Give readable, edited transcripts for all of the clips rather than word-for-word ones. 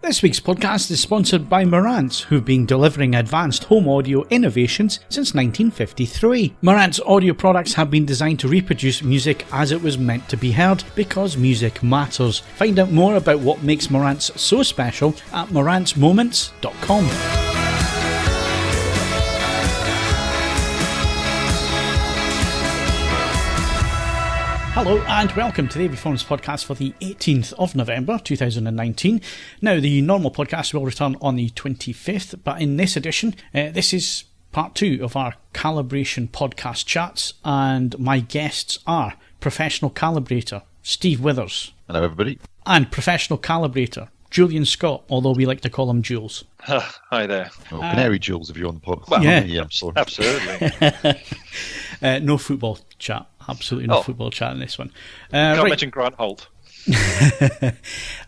This week's podcast is sponsored by Marantz, who've been delivering advanced home audio innovations since 1953. Marantz audio products have been designed to reproduce music as it was meant to be heard, because music matters. Find out more about what makes Marantz so special at marantzmoments.com. Hello and welcome to the AVForums Podcast for the 18th of November 2019. Now, the normal podcast will return on the 25th, but in this edition, this is part 2 of our Calibration podcast chats, and my guests are professional calibrator Steve Withers. Hello, everybody. And professional calibrator Julian Scott, although we like to call him Jules. Hi there. Well, Canary Jules, if you're on the pod. Well, yeah, I'm sorry. Absolutely. No football chat. Absolutely no football chat in this one. Can't mention Grant Holt.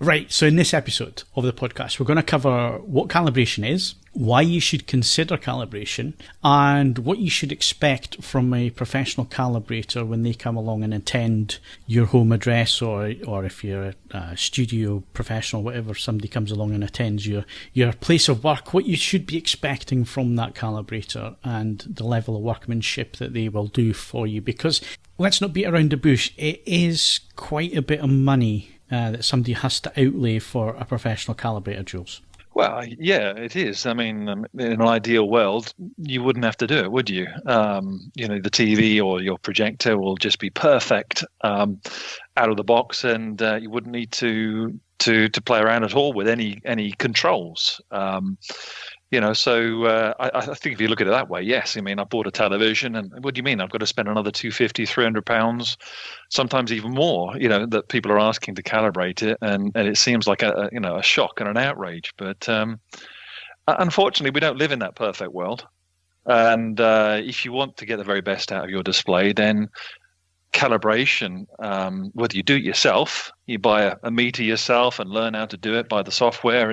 Right, so in this episode of the podcast, we're going to cover what calibration is, why you should consider calibration, and what you should expect from a professional calibrator when they come along and attend your home address, or if you're a studio professional, whatever, somebody comes along and attends your place of work, what you should be expecting from that calibrator and the level of workmanship that they will do for you. Because let's not beat around the bush, it is quite a bit of money that somebody has to outlay for a professional calibrator, Jules. Well, yeah, it is. I mean, in an ideal world, you wouldn't have to do it, would you? The TV or your projector will just be perfect out of the box, and you wouldn't need to play around at all with any controls. So I think if you look at it that way, yes. I mean, I bought a television, and what do you mean? I've got to spend another £250, £300, sometimes even more, that people are asking to calibrate it. And it seems like a shock and an outrage. But unfortunately, we don't live in that perfect world. And if you want to get the very best out of your display, then calibration, whether you do it yourself, you buy a meter yourself and learn how to do it by the software,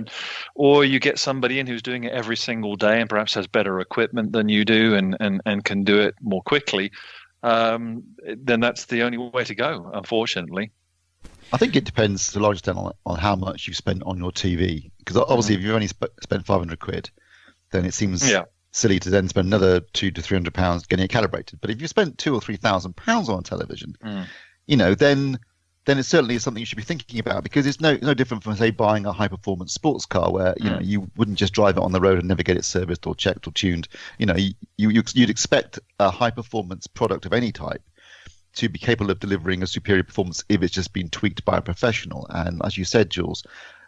or you get somebody in who's doing it every single day and perhaps has better equipment than you do and can do it more quickly, then that's the only way to go, unfortunately. I think it depends to a large extent on how much you spend on your TV. Because obviously, if you've only spent £500, then it seems silly to then spend another £200 to £300 getting it calibrated. But if you spent £2,000 or £3,000 on a television, then it certainly is something you should be thinking about, because it's no different from, say, buying a high performance sports car where you wouldn't just drive it on the road and never get it serviced or checked or tuned. You'd expect a high performance product of any type to be capable of delivering a superior performance if it's just been tweaked by a professional. And as you said, Jules,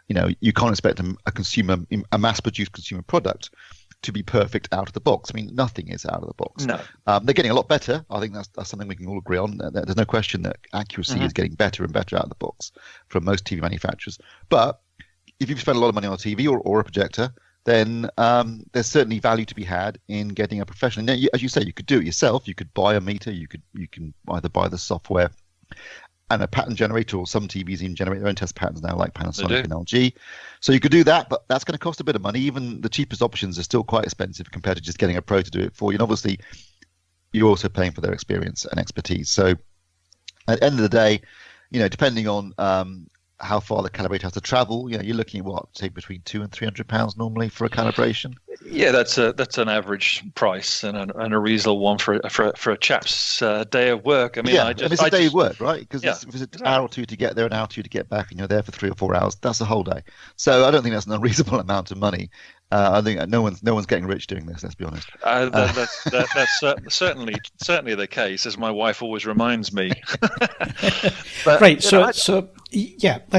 you can't expect a mass produced consumer product to be perfect out of the box. I mean, nothing is out of the box. No. They're getting a lot better. I think that's something we can all agree on. There's no question that accuracy is getting better and better out of the box from most TV manufacturers. But if you've spent a lot of money on a TV or a projector, then there's certainly value to be had in getting a professional. Now, as you say, you could do it yourself. You could buy a meter. You can either buy the software and a pattern generator, or some TVs even generate their own test patterns now, like Panasonic and LG. So you could do that, but that's going to cost a bit of money. Even the cheapest options are still quite expensive compared to just getting a pro to do it for you. And obviously, you're also paying for their experience and expertise. So at the end of the day, depending on how far the calibrator has to travel, you're looking at say between £200 and £300 normally for a calibration. Yeah, that's an average price and a reasonable one for a chap's day of work. I mean, it's a day of work, right? Because if it's an hour or two to get there, an hour or two to get back, and you're there for 3 or 4 hours, that's a whole day. So I don't think that's an unreasonable amount of money. I think no one's getting rich doing this. Let's be honest. That's certainly the case, as my wife always reminds me. But, right. So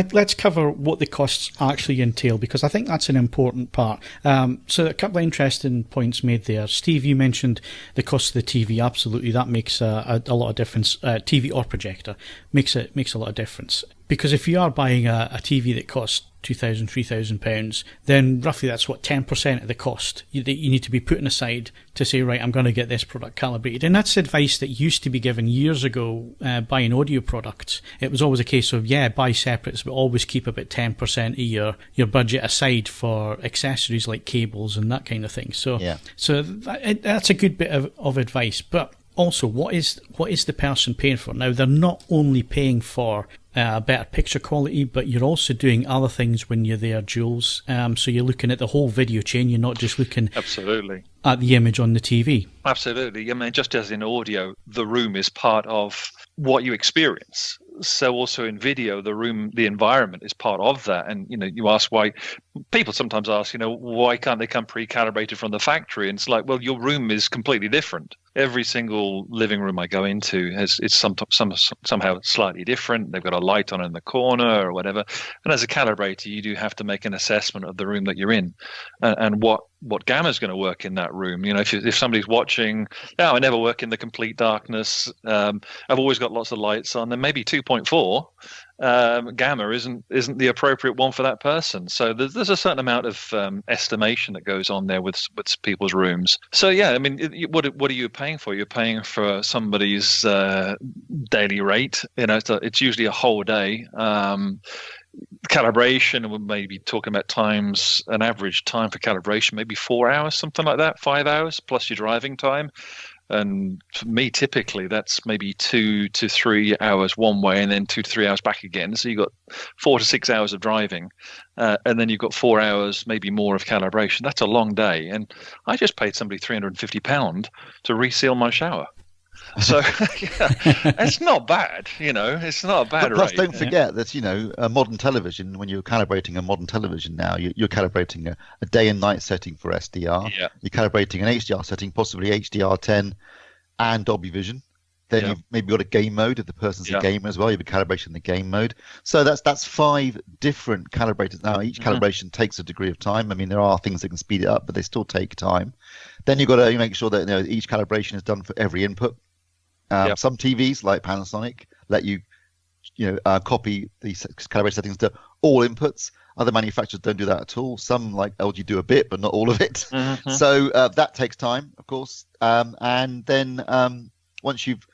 let's cover what the costs actually entail, because I think that's an important part. So a couple of interesting points made there. Steve, you mentioned the cost of the TV. Absolutely, that makes a lot of difference. TV or projector makes a lot of difference, because if you are buying a TV that costs £2,000, £3,000, then roughly that's 10% of the cost you need to be putting aside to say, right, I'm going to get this product calibrated. And that's advice that used to be given years ago buying audio products. It was always a case of, buy separates, but always keep about 10% of your budget aside for accessories like cables and that kind of thing. So that's a good bit of advice. But also, what is the person paying for? Now, they're not only paying for better picture quality, but you're also doing other things when you're there, Jules. So you're looking at the whole video chain. You're not just looking absolutely at the image on the TV. Absolutely. I mean, just as in audio, the room is part of what you experience. So also in video, the room, the environment is part of that. And, you ask why people sometimes ask, why can't they come pre-calibrated from the factory? And it's like, well, your room is completely different. Every single living room I go into it's somehow slightly different. They've got a light on in the corner or whatever. And as a calibrator, you do have to make an assessment of the room that you're in and what gamma is going to work in that room. If somebody's watching, I never work in the complete darkness. I've always got lots of lights on, then maybe 2.4 gamma isn't the appropriate one for that person. So there's a certain amount of estimation that goes on there with people's rooms. So yeah, I mean, what are you paying for? You're paying for somebody's daily rate. It's usually a whole day. Calibration, we're maybe talking about times, an average time for calibration, maybe 4 hours, something like that, 5 hours plus your driving time. And for me, typically, that's maybe 2 to 3 hours one way and then 2 to 3 hours back again. So you've got 4 to 6 hours of driving and then you've got 4 hours, maybe more of calibration. That's a long day. And I just paid somebody £350 to reseal my shower. So yeah, it's not bad, it's not a bad Plus, rate. don't forget that, a modern television, when you're calibrating a modern television now, you're calibrating a day and night setting for SDR. Yeah. You're calibrating an HDR setting, possibly HDR10 and Dolby Vision. Then you've maybe got a game mode if the person's a gamer as well. You've a calibration in the game mode. So that's 5 different calibrators. Now, each calibration takes a degree of time. I mean, there are things that can speed it up, but they still take time. Then you've got to make sure that each calibration is done for every input. Some TVs like Panasonic let you, copy these calibrated settings to all inputs. Other manufacturers don't do that at all. Some like LG do a bit, but not all of it. Mm-hmm. So that takes time, of course. And then once you've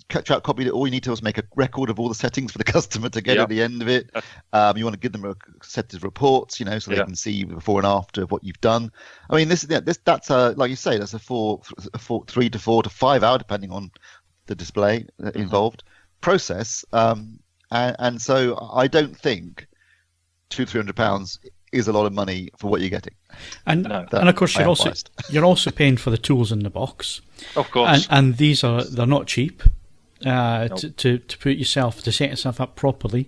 copied it, all you need to do is make a record of all the settings for the customer to get at the end of it. You want to give them a set of reports, so they can see before and after of what you've done. I mean, that's like you say, that's a 3 to 4 to 5 hour, depending on the display involved process. And so I don't think £200-300 is a lot of money for what you're getting. And of course you're also paying for the tools in the box. Of course. And they're not cheap. To set yourself up properly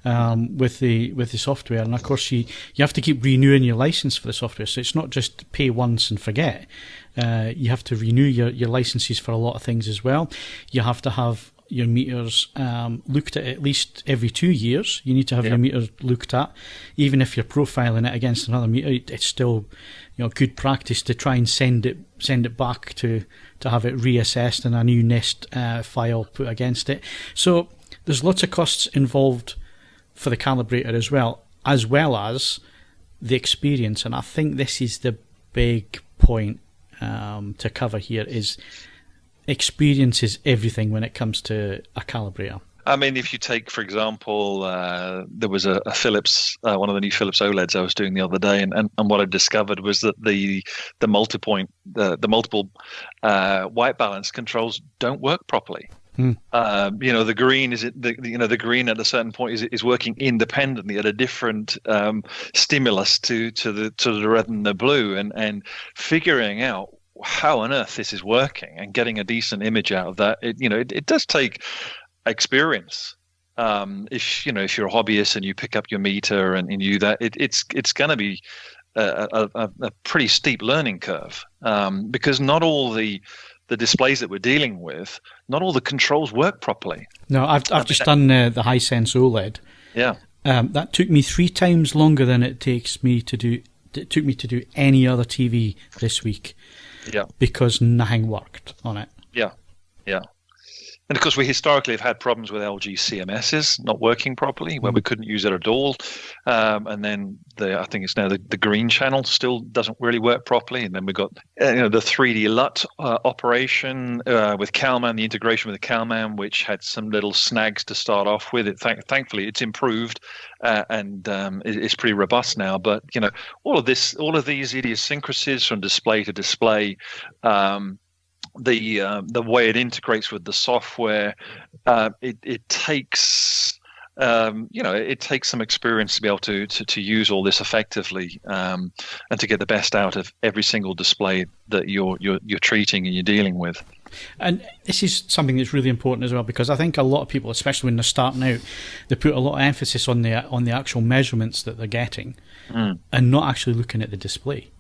with the software, and of course you have to keep renewing your license for the software. So it's not just pay once and forget. You have to renew your licenses for a lot of things as well. You have to have your meters looked at least every 2 years. You need to have your meter looked at, even if you're profiling it against another meter. It's still good practice to try and send it back to have it reassessed and a new NIST file put against it. So there's lots of costs involved for the calibrator as well as the experience. And I think this is the big point to cover here is experience is everything when it comes to a calibrator. I mean, if you take, for example, there was a Philips, one of the new Philips OLEDs I was doing the other day, and what I discovered was that the multiple white balance controls don't work properly. The green the green at a certain point is working independently at a different stimulus to the red and the blue, and figuring out how on earth this is working and getting a decent image out of that. It does take experience. If you're a hobbyist and you pick up your meter and you do that, it's going to be a pretty steep learning curve, because not all the displays that we're dealing with, not all the controls work properly. No, I've just done the Hisense OLED. Yeah. That took me 3 times longer than it took me to do any other TV this week. Yeah. Because nothing worked on it. Yeah. And of course, we historically have had problems with LG CMSs not working properly, where we couldn't use it at all. And then I think it's now the green channel still doesn't really work properly. And then we've got the 3D LUT operation with CalMan, the integration with the CalMan, which had some little snags to start off with. Thankfully, it's improved and it's pretty robust now. But all of these idiosyncrasies from display to display. the way it integrates with the software, it takes it takes some experience to be able to use all this effectively, and to get the best out of every single display that you're treating and you're dealing with. And this is something that's really important as well, because I think a lot of people, especially when they're starting out, they put a lot of emphasis on the actual measurements that they're getting, and not actually looking at the display.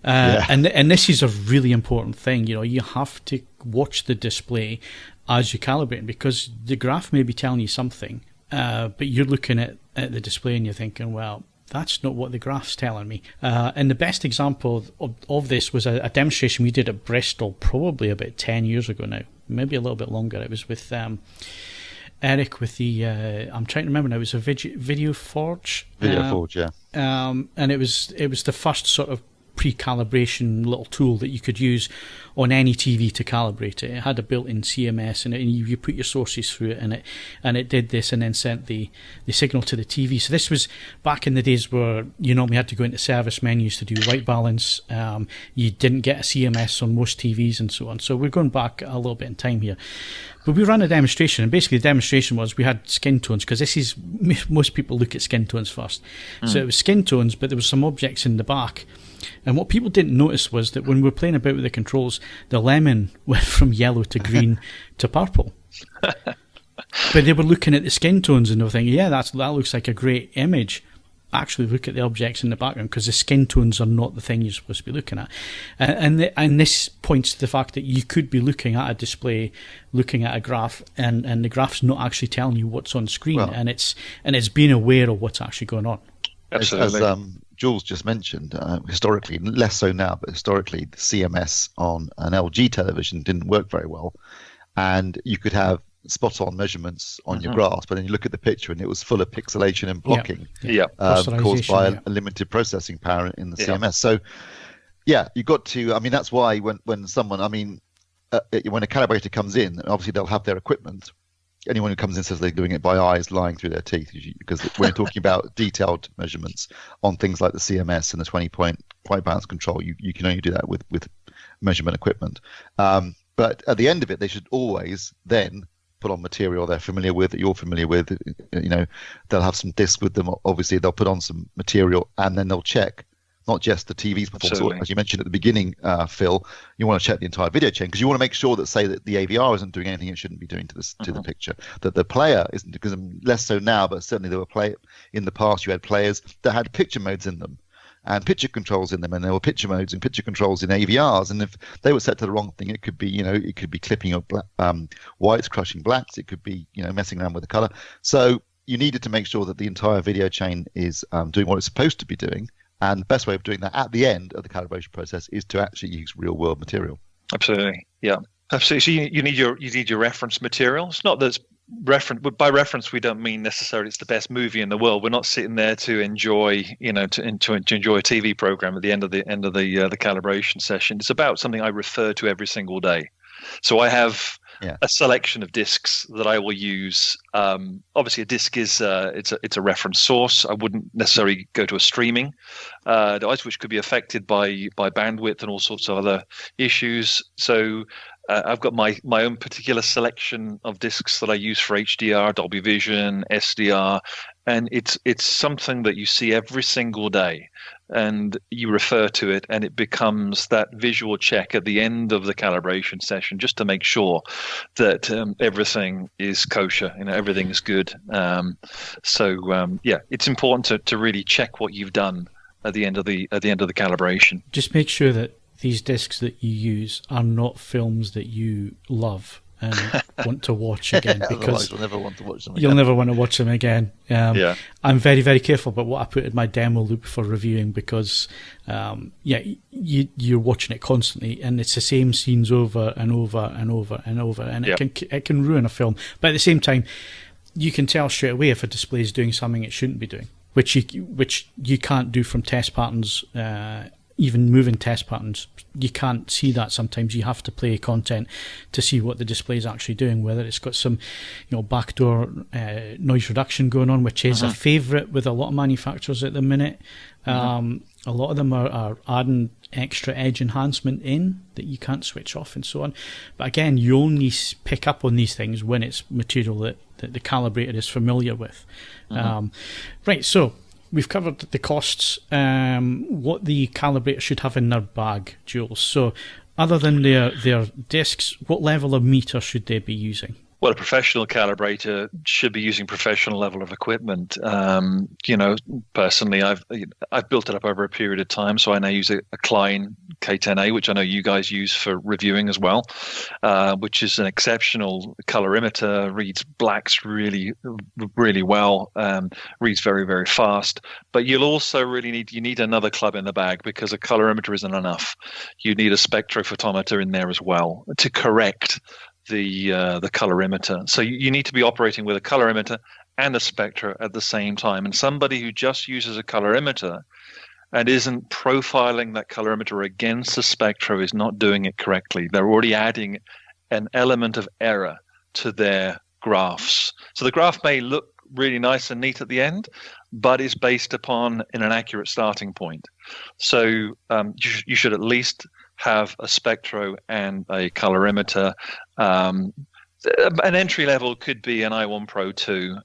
And this is a really important thing. You have to watch the display as you're calibrating, because the graph may be telling you something, but you're looking at the display and you're thinking, well, that's not what the graph's telling me. And the best example of this was a demonstration we did at Bristol probably about 10 years ago now, maybe a little bit longer. It was with Eric with the, I'm trying to remember now, it was a AVForums. AVForums, yeah. And it was the first sort of pre-calibration little tool that you could use on any TV to calibrate it. It had a built-in CMS, and you put your sources through it, and it did this and then sent the signal to the TV. So this was back in the days where you normally had to go into service menus to do white balance. You didn't get a CMS on most TVs and so on. So we're going back a little bit in time here. But we ran a demonstration, and basically the demonstration was we had skin tones, because most people look at skin tones first. So it was skin tones, but there were some objects in the back. And what people didn't notice was that when we were playing about with the controls, the lemon went from yellow to green to purple. But they were looking at the skin tones and they were thinking, yeah, that looks like a great image. Actually look at the objects in the background, because the skin tones are not the thing you're supposed to be looking at. And this points to the fact that you could be looking at a display, looking at a graph, and the graph's not actually telling you what's on screen, well, and it's being aware of what's actually going on. Absolutely. As Jules just mentioned, historically, less so now, but historically, the CMS on an LG television didn't work very well, and you could have spot-on measurements on your graphs, but then you look at the picture and it was full of pixelation and blocking, caused by a limited processing power in the CMS. So, you got to. I mean, that's why when someone, when a calibrator comes in, obviously they'll have their equipment. Anyone who comes in says they're doing it by eyes lying through their teeth, because when you're talking about detailed measurements on things like the CMS and the 20-point white balance control, you can only do that with measurement equipment. But at the end of it, they should always then put on material they're familiar with, that you're familiar with. They'll have some discs with them. Obviously, they'll put on some material, and then they'll check not just the TV's performance. Absolutely. As you mentioned at the beginning, Phil, you want to check the entire video chain, because you want to make sure that, say, that the AVR isn't doing anything it shouldn't be doing to the picture, that the player isn't, because less so now, but certainly there were in the past you had players that had picture modes in them and picture controls in them, and there were picture modes and picture controls in AVRs, and if they were set to the wrong thing, it could be clipping of whites, crushing blacks, it could be messing around with the color. So you needed to make sure that the entire video chain is doing what it's supposed to be doing. And the best way of doing that at the end of the calibration process is to actually use real-world material. Absolutely, yeah, absolutely. So you need your reference material. It's not that it's reference, but by reference we don't mean necessarily it's the best movie in the world. We're not sitting there to enjoy, to enjoy a TV program at the end of the calibration session. It's about something I refer to every single day. So I have a selection of discs that I will use. Obviously, a disc is it's a reference source. I wouldn't necessarily go to a streaming device, which could be affected by bandwidth and all sorts of other issues. So I've got my own particular selection of discs that I use for HDR, Dolby Vision, SDR, and it's something that you see every single day. And you refer to it, and it becomes that visual check at the end of the calibration session, just to make sure that everything is kosher, everything is good. It's important to really check what you've done at the end of the calibration. Just make sure that these discs that you use are not films that you love and want to watch again, because you'll never want to watch them again. You'll never want to watch them again. I'm very, very careful about what I put in my demo loop for reviewing, because you're watching it constantly, and it's the same scenes over and over and over and over, and it can ruin a film. But at the same time, you can tell straight away if a display is doing something it shouldn't be doing, which you can't do from test patterns. Even moving test patterns, you can't see that sometimes. You have to play content to see what the display is actually doing, whether it's got some backdoor noise reduction going on, which is a favourite with a lot of manufacturers at the minute. A lot of them are adding extra edge enhancement in that you can't switch off and so on. But again, you only pick up on these things when it's material that the calibrator is familiar with. Right, so we've covered the costs, what the calibrator should have in their bag, Jules. So other than their discs, what level of meter should they be using? Well, a professional calibrator should be using professional level of equipment. Personally, I've built it up over a period of time, so I now use a Klein K10A, which I know you guys use for reviewing as well, which is an exceptional colorimeter, reads blacks really, really well, reads very, very fast. But you'll also really need another club in the bag, because a colorimeter isn't enough. You need a spectrophotometer in there as well to correct the colorimeter. So you need to be operating with a colorimeter and a spectra at the same time. And somebody who just uses a colorimeter and isn't profiling that colorimeter against the spectra is not doing it correctly. They're already adding an element of error to their graphs. So the graph may look really nice and neat at the end, but is based upon an inaccurate starting point. So you should at least have a spectro and a colorimeter. An entry level could be an i1 Pro 2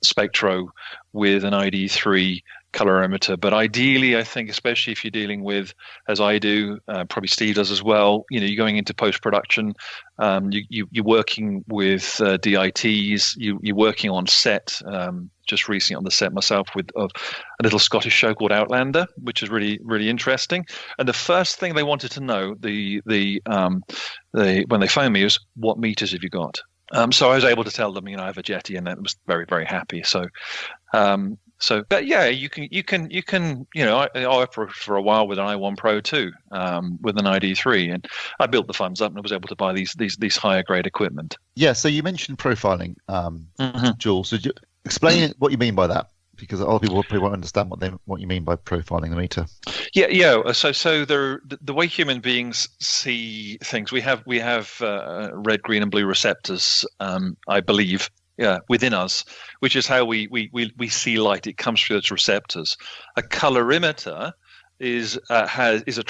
spectro with an ID3 colorimeter. But ideally, I think, especially if you're dealing with, as I do, probably Steve does as well, you're going into post-production, you're working with DITs, you're working on set, just recently on the set myself of a little Scottish show called Outlander, which is really, really interesting. And the first thing they wanted to know, when they phoned me, was, what meters have you got? So I was able to tell them, I have a Jetty, and that was very, very happy. But yeah, you can. I operated for a while with an i1 Pro 2, with an ID3, and I built the funds up and I was able to buy these higher grade equipment. Yeah. So you mentioned profiling, Jules. So explain what you mean by that, because a lot of people probably won't understand what you mean by profiling the meter. Yeah. So the way human beings see things, we have red, green, and blue receptors, I believe. Yeah, within us, which is how we see light. It comes through those receptors. A colorimeter is a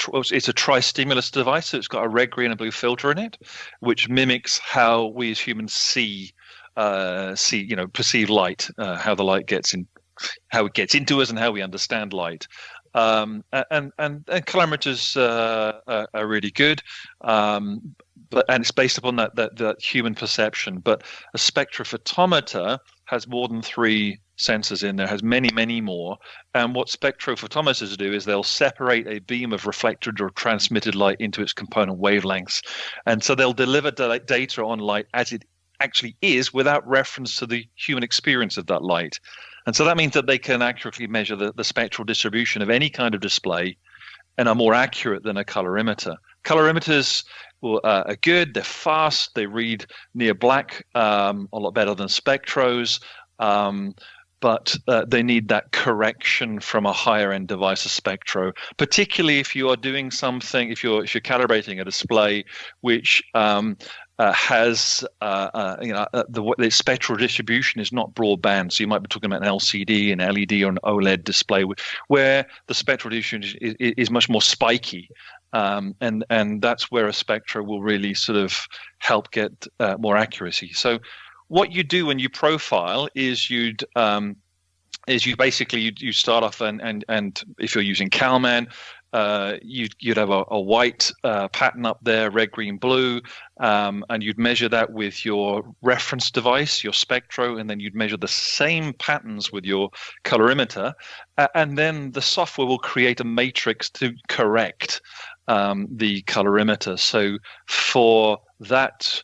tri-stimulus device, so it's got a red, green, and blue filter in it, which mimics how we as humans perceive light, how the light gets in, how it gets into us, and how we understand light. And colorimeters are really good. And it's based upon that human perception. But a spectrophotometer has more than 3 sensors in there, has many, many more. And what spectrophotometers do is they'll separate a beam of reflected or transmitted light into its component wavelengths. And so they'll deliver data on light as it actually is, without reference to the human experience of that light. And so that means that they can accurately measure the spectral distribution of any kind of display and are more accurate than a colorimeter. Colorimeters are good, they're fast, they read near black a lot better than spectros, but they need that correction from a higher end device, a spectro, particularly if you are doing something, if you're calibrating a display which has the spectral distribution is not broadband. So you might be talking about an LCD, an LED, or an OLED display where the spectral distribution is much more spiky. And that's where a spectra will really sort of help get more accuracy. So what you do when you profile is you start off and if you're using Calman, you'd have a white pattern up there, red, green, blue, and you'd measure that with your reference device, your spectro, and then you'd measure the same patterns with your colorimeter, and then the software will create a matrix to correct the colorimeter. So for that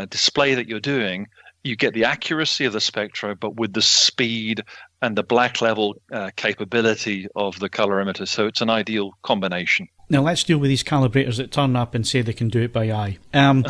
display that you're doing, you get the accuracy of the spectra, but with the speed and the black level capability of the colorimeter. So it's an ideal combination. Now let's deal with these calibrators that turn up and say they can do it by eye. And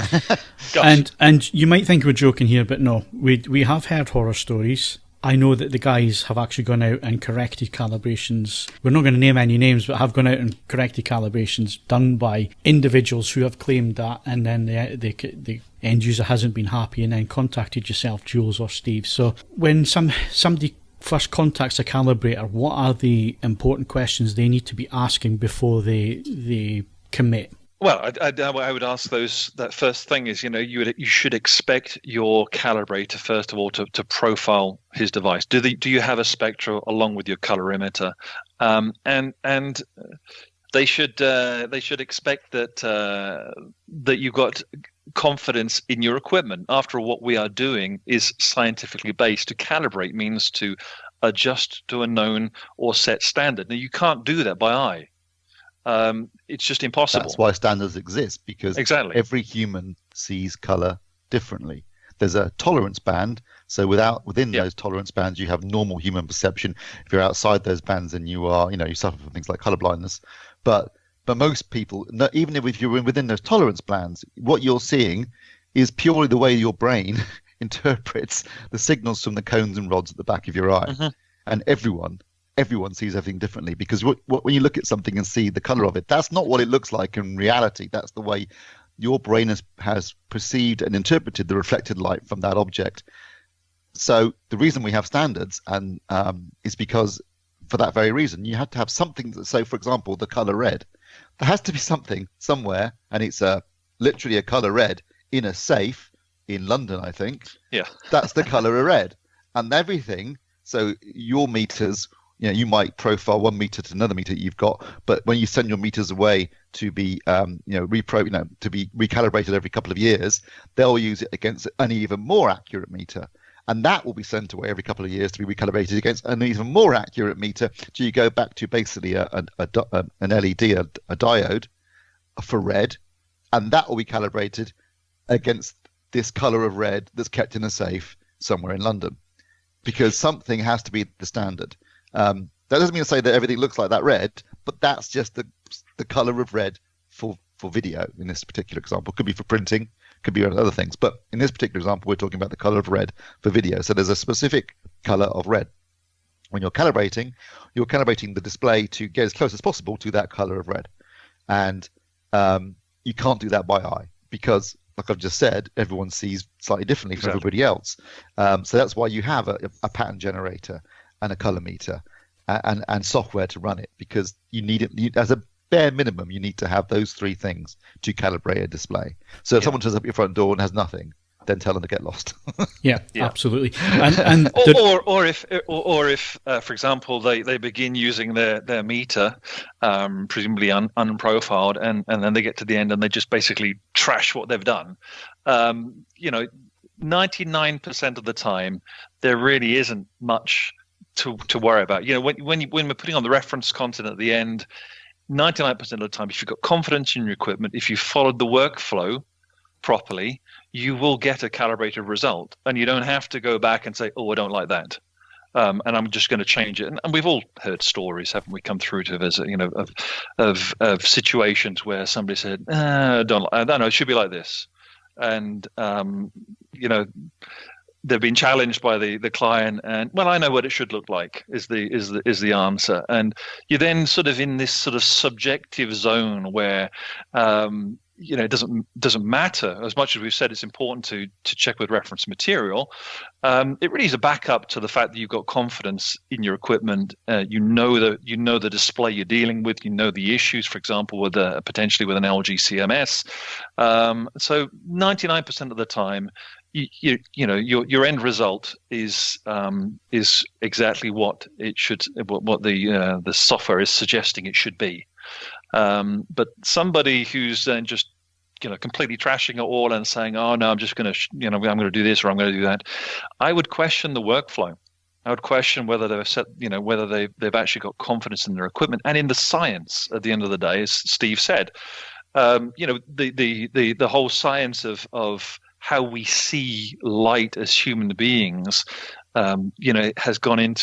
you might think we're joking here, but no, we have heard horror stories. I know that the guys have actually gone out and corrected calibrations. We're not going to name any names, but have gone out and corrected calibrations done by individuals who have claimed that, and then the end user hasn't been happy and then contacted yourself, Jules or Steve. So when somebody first contacts a calibrator, what are the important questions they need to be asking before they commit? Well, I would ask that first thing is, you should expect your calibrator, first of all, to profile his device. Do you have a spectra along with your colorimeter? And they should expect that you've got confidence in your equipment. After all, what we are doing is scientifically based. To calibrate means to adjust to a known or set standard. Now, you can't do that by eye. It's just impossible. That's why standards exist, because exactly every human sees color differently. There's a tolerance band, so within those tolerance bands, you have normal human perception. If you're outside those bands, then you suffer from things like color blindness. But most people, even if you're within those tolerance bands, what you're seeing is purely the way your brain interprets the signals from the cones and rods at the back of your eye. Mm-hmm. And everyone sees everything differently, because when you look at something and see the color of it, that's not what it looks like in reality. That's the way your brain has perceived and interpreted the reflected light from that object. So the reason we have standards is because, for that very reason, you have to have something that, so for example, the color red, there has to be something somewhere, and it's literally a color red in a safe in London, I think. Yeah. That's the color of red. And everything, so your meters, you might profile one meter to another meter you've got, but when you send your meters away to be to be recalibrated every couple of years, they'll use it against an even more accurate meter, and that will be sent away every couple of years to be recalibrated against an even more accurate meter. So you go back to basically an LED, a diode for red, and that will be calibrated against this color of red that's kept in a safe somewhere in London, because something has to be the standard. That doesn't mean to say that everything looks like that red, but that's just the color of red for video in this particular example. Could be for printing, could be other things, but in this particular example, we're talking about the color of red for video. So there's a specific color of red. When you're calibrating the display to get as close as possible to that color of red, and you can't do that by eye, because, like I've just said, everyone sees slightly differently from everybody else. So that's why you have a pattern generator and a color meter and software to run it, because you need it as a bare minimum. You need to have those three things to calibrate a display. So if someone turns up at your front door and has nothing, then tell them to get lost. Yeah, absolutely. And or if for example, they begin using their meter, presumably unprofiled, and then they get to the end and they just basically trash what they've done. 99% of the time, there really isn't much to worry about. When we're putting on the reference content at the end, 99% of the time, if you've got confidence in your equipment, if you followed the workflow properly, you will get a calibrated result, and you don't have to go back and say, "Oh, I don't like that," and I'm just going to change it. And we've all heard stories, haven't we, come through to us, of situations where somebody said, "I don't know, it should be like this," and they've been challenged by the client, and, well, I know what it should look like is the answer. And you're then sort of in this sort of subjective zone where it doesn't matter. As much as we've said it's important to check with reference material, it really is a backup to the fact that you've got confidence in your equipment. You know the display you're dealing with. You know the issues, for example, with potentially with an LG CMS. So 99% of the time, your end result is exactly what it should, what the software is suggesting it should be. But somebody who's then just completely trashing it all and saying, "Oh no, I'm just going to I'm going to do this or I'm going to do that," I would question the workflow. I would question whether they've actually got confidence in their equipment and in the science. At the end of the day, as Steve said, the whole science of how we see light as human beings, has been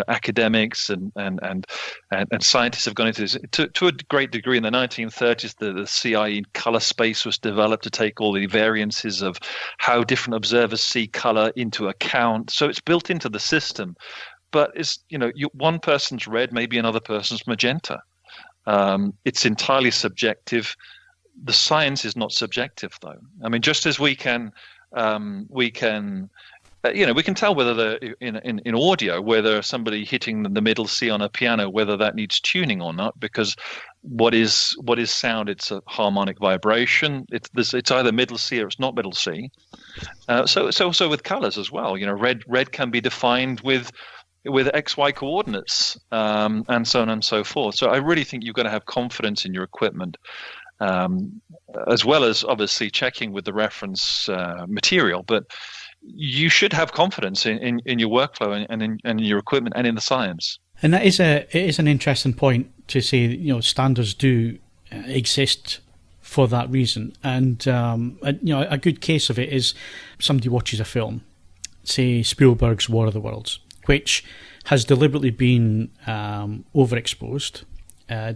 academics and scientists have gone into this to a great degree. In the 1930s, the CIE color space was developed to take all the variances of how different observers see color into account. So it's built into the system, but one person's red may be another person's magenta. It's entirely subjective. The science is not subjective, though. I mean, just as we can we can tell whether in audio whether somebody hitting the middle C on a piano, whether that needs tuning or not, because what is sound? It's a harmonic vibration. It's either middle C or it's not middle C. So with colors as well. Red can be defined with XY coordinates, and so on and so forth. So I really think you've got to have confidence in your equipment, as well as obviously checking with the reference material. But you should have confidence in your workflow and in your equipment and in the science. And it is an interesting point to say, standards do exist for that reason. And a good case of it is somebody watches a film, say Spielberg's War of the Worlds, which has deliberately been overexposed,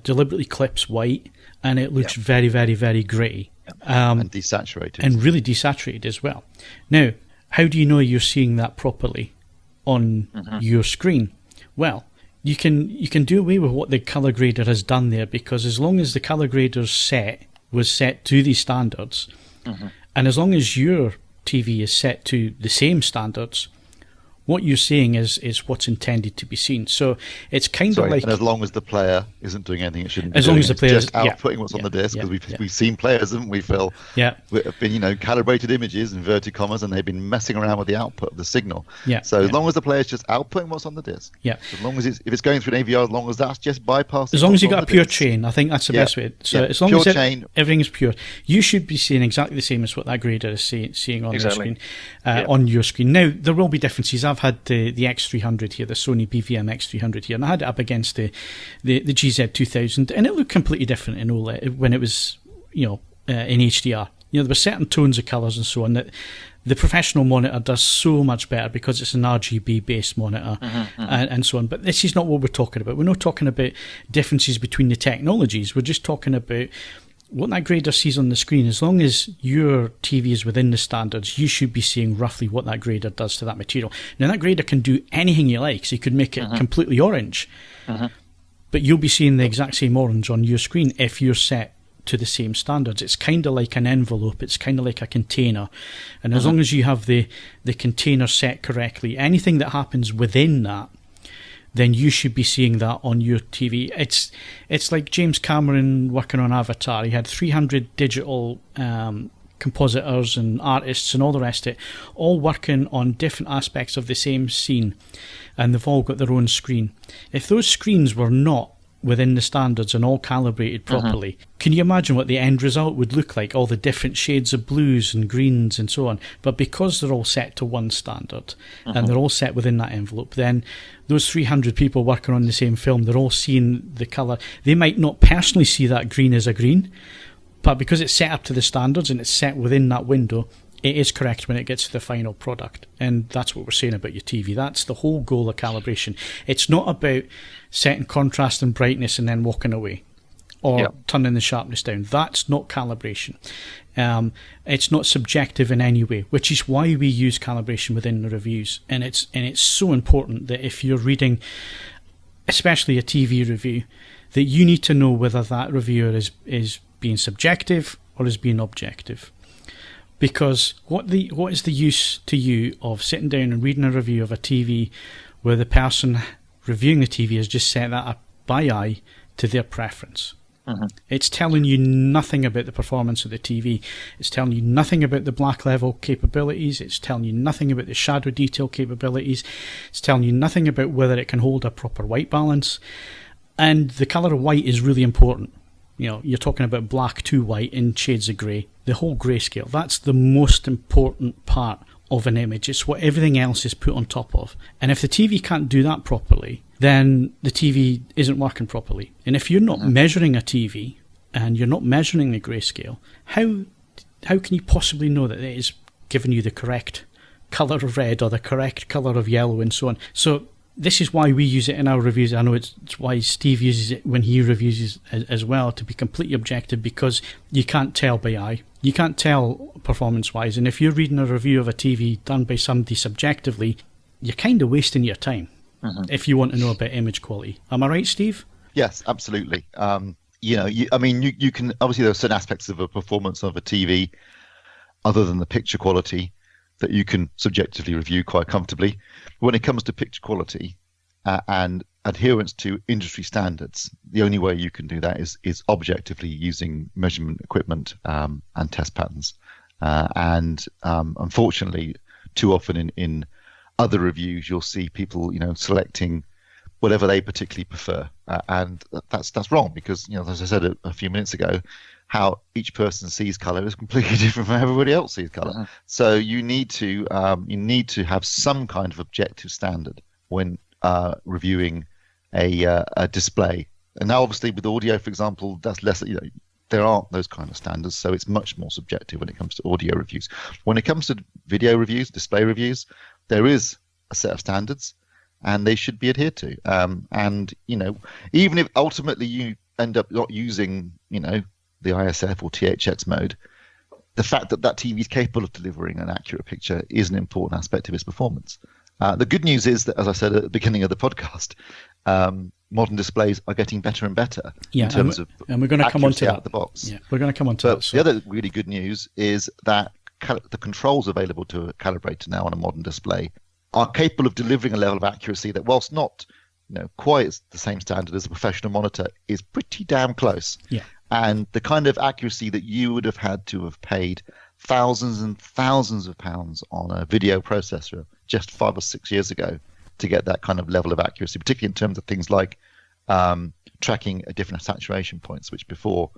deliberately clips white, and it looks very, very, very grey. And desaturated. And really desaturated as well. Now, how do you know you're seeing that properly on your screen? Well, you can do away with what the color grader has done there, because as long as the color grader's set was set to these standards, and as long as your TV is set to the same standards, what you're seeing is what's intended to be seen. So it's kind of like... And as long as the player isn't doing anything it shouldn't be as long as the player just outputting what's on the disc, because we've seen players, haven't we, Phil? Yeah. Have been, calibrated images, inverted commas, and they've been messing around with the output of the signal. Yeah. So as long as the player's just outputting what's on the disc, as long as if it's going through an AVR, as long as that's just bypassing... As long as you've got a pure chain, I think that's the best way. So as long pure as chain, everything is pure, you should be seeing exactly the same as what that grader is seeing on the screen, on your screen. Now, there will be differences. I've had the X300 here, the Sony BVM X300 here, and I had it up against the GZ2000, and it looked completely different in OLED when it was, in HDR. There were certain tones of colours and so on that the professional monitor does so much better because it's an RGB based monitor and so on. But this is not what we're talking about. We're not talking about differences between the technologies. We're just talking about what that grader sees on the screen. As long as your TV is within the standards, you should be seeing roughly what that grader does to that material. Now, that grader can do anything you like, so you could make it completely orange, but you'll be seeing the exact same orange on your screen if you're set to the same standards. It's kind of like an envelope, it's kind of like a container, and as long as you have the container set correctly, anything that happens within that, then you should be seeing that on your TV. It's like James Cameron working on Avatar. He had 300 digital compositors and artists and all the rest of it, all working on different aspects of the same scene, and they've all got their own screen. If those screens were not within the standards and all calibrated properly, can you imagine what the end result would look like? All the different shades of blues and greens and so on. But because they're all set to one standard and they're all set within that envelope, then those 300 people working on the same film, they're all seeing the colour. They might not personally see that green as a green, but because it's set up to the standards and it's set within that window, it is correct when it gets to the final product. And that's what we're saying about your TV. That's the whole goal of calibration. It's not about setting contrast and brightness and then walking away or turning the sharpness down. That's not calibration. It's not subjective in any way, which is why we use calibration within the reviews. And it's so important that if you're reading, especially a TV review, that you need to know whether that reviewer is being subjective or is being objective. Because what is the use to you of sitting down and reading a review of a TV where the person reviewing the TV has just set that up by eye to their preference? It's telling you nothing about the performance of the TV. It's telling you nothing about the black level capabilities. It's telling you nothing about the shadow detail capabilities. It's telling you nothing about whether it can hold a proper white balance. And the colour of white is really important. You're talking about black to white in shades of grey. The whole grayscale, that's the most important part of an image. It's what everything else is put on top of. And if the TV can't do that properly, then the TV isn't working properly. And if you're not measuring a TV and you're not measuring the grayscale, how can you possibly know that it is giving you the correct colour of red or the correct colour of yellow and so on? So this is why we use it in our reviews. I know it's why Steve uses it when he reviews as well, to be completely objective, because you can't tell by eye. You can't tell performance-wise. And if you're reading a review of a TV done by somebody subjectively, you're kind of wasting your time if you want to know about image quality. Am I right, Steve? Yes, absolutely. You can, obviously there are certain aspects of a performance of a TV other than the picture quality that you can subjectively review quite comfortably. When it comes to picture quality and adherence to industry standards, the only way you can do that is objectively using measurement equipment and test patterns. Unfortunately, too often in other reviews, you'll see people, selecting whatever they particularly prefer, and that's wrong because, as I said a few minutes ago, how each person sees color is completely different from how everybody else sees color. Uh-huh. So you need to have some kind of objective standard when reviewing a display. And now, obviously, with audio, for example, that's less. There aren't those kind of standards, so it's much more subjective when it comes to audio reviews. When it comes to video reviews, display reviews, there is a set of standards, and they should be adhered to. Even if ultimately you end up not using, the ISF or THX mode, the fact that TV is capable of delivering an accurate picture is an important aspect of its performance. The good news is that, as I said at the beginning of the podcast, modern displays are getting better and better in terms of and we're going to come on to that. Out the box. Yeah, we're going to come on to that. So. The other really good news is that the controls available to a calibrator now on a modern display are capable of delivering a level of accuracy that, whilst not quite the same standard as a professional monitor, is pretty damn close. Yeah. And the kind of accuracy that you would have had to have paid thousands and thousands of pounds on a video processor just 5 or 6 years ago to get that kind of level of accuracy, particularly in terms of things like tracking different saturation points, which before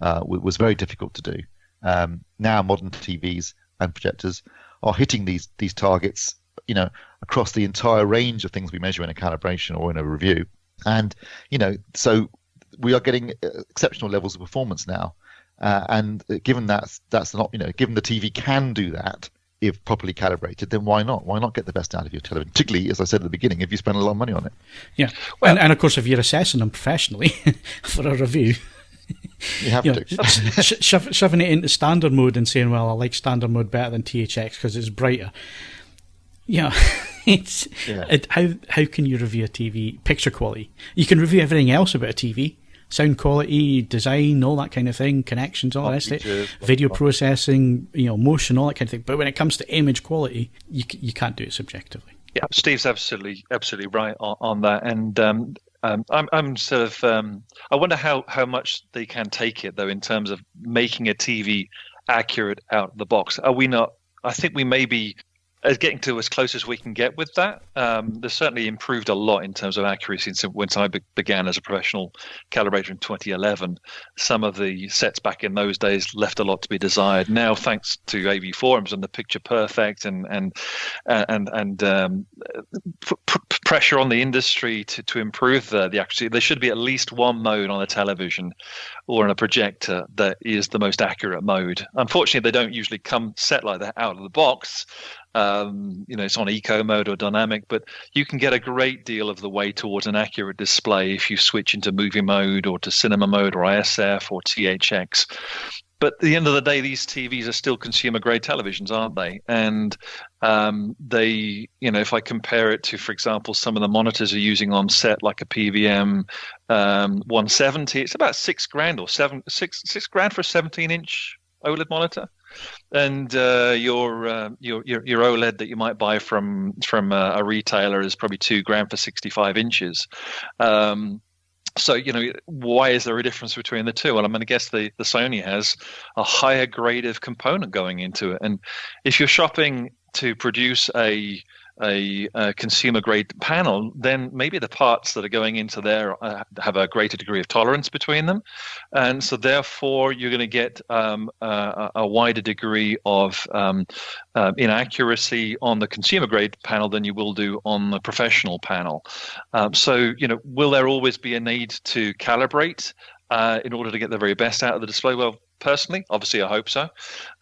was very difficult to do. Now modern TVs and projectors are hitting these targets, across the entire range of things we measure in a calibration or in a review. And, so we are getting exceptional levels of performance now. And given that's not, given the TV can do that if properly calibrated, then why not? Why not get the best out of your television? Particularly, as I said at the beginning, if you spend a lot of money on it. Yeah. Well, and of course, if you're assessing them professionally for a review, you have to. Shoving it into standard mode and saying, well, I like standard mode better than THX because it's brighter. How can you review a TV? Picture quality. You can review everything else about a TV. Sound quality, design, all that kind of thing, connections, all that stuff, video processing, motion, all that kind of thing. But when it comes to image quality, you can't do it subjectively. Yeah, Steve's absolutely right on that. And I'm sort of I wonder how much they can take it though in terms of making a TV accurate out of the box. Are we not? I think we may be getting to as close as we can get with that. There's certainly improved a lot in terms of accuracy since I began as a professional calibrator in 2011. Some of the sets back in those days left a lot to be desired. Now, thanks to AVForums and the Picture Perfect and pressure on the industry to improve the accuracy, there should be at least one mode on a television or on a projector that is the most accurate mode. Unfortunately, they don't usually come set like that out of the box. It's on eco mode or dynamic, but you can get a great deal of the way towards an accurate display if you switch into movie mode or to cinema mode or ISF or THX. But at the end of the day, these TVs are still consumer grade televisions, aren't they? And they, if I compare it to, for example, some of the monitors are using on set, like a PVM 170, it's about $6,000 or $6,000 for a 17-inch OLED monitor. And your OLED that you might buy from a retailer is probably $2,000 for 65 inches. So, why is there a difference between the two? Well, I'm going to guess the Sony has a higher grade of component going into it. And if you're shopping to produce a consumer grade panel, then maybe the parts that are going into there have a greater degree of tolerance between them, and so therefore you're going to get a wider degree of inaccuracy on the consumer grade panel than you will do on the professional panel. So will there always be a need to calibrate in order to get the very best out of the display? Well, personally, obviously I hope so,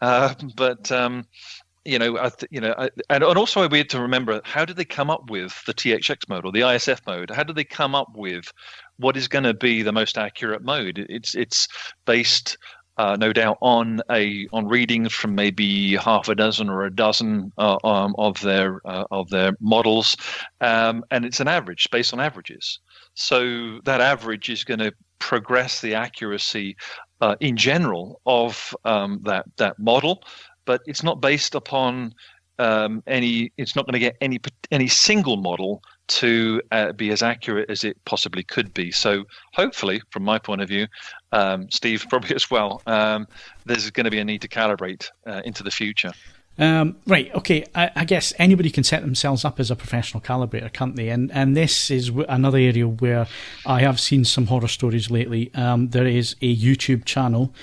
but and also we had to remember, how did they come up with the THX mode or the ISF mode? How did they come up with what is going to be the most accurate mode? It's based, no doubt, on readings from maybe half a dozen or a dozen of their models, and it's an average based on averages. So that average is going to progress the accuracy in general of that model. But it's not based upon it's not going to get any single model to be as accurate as it possibly could be. So hopefully, from my point of view, Steve probably as well, there's going to be a need to calibrate into the future. Right, okay, I guess anybody can set themselves up as a professional calibrator, can't they? And this is another area where I have seen some horror stories lately. There is a YouTube channel,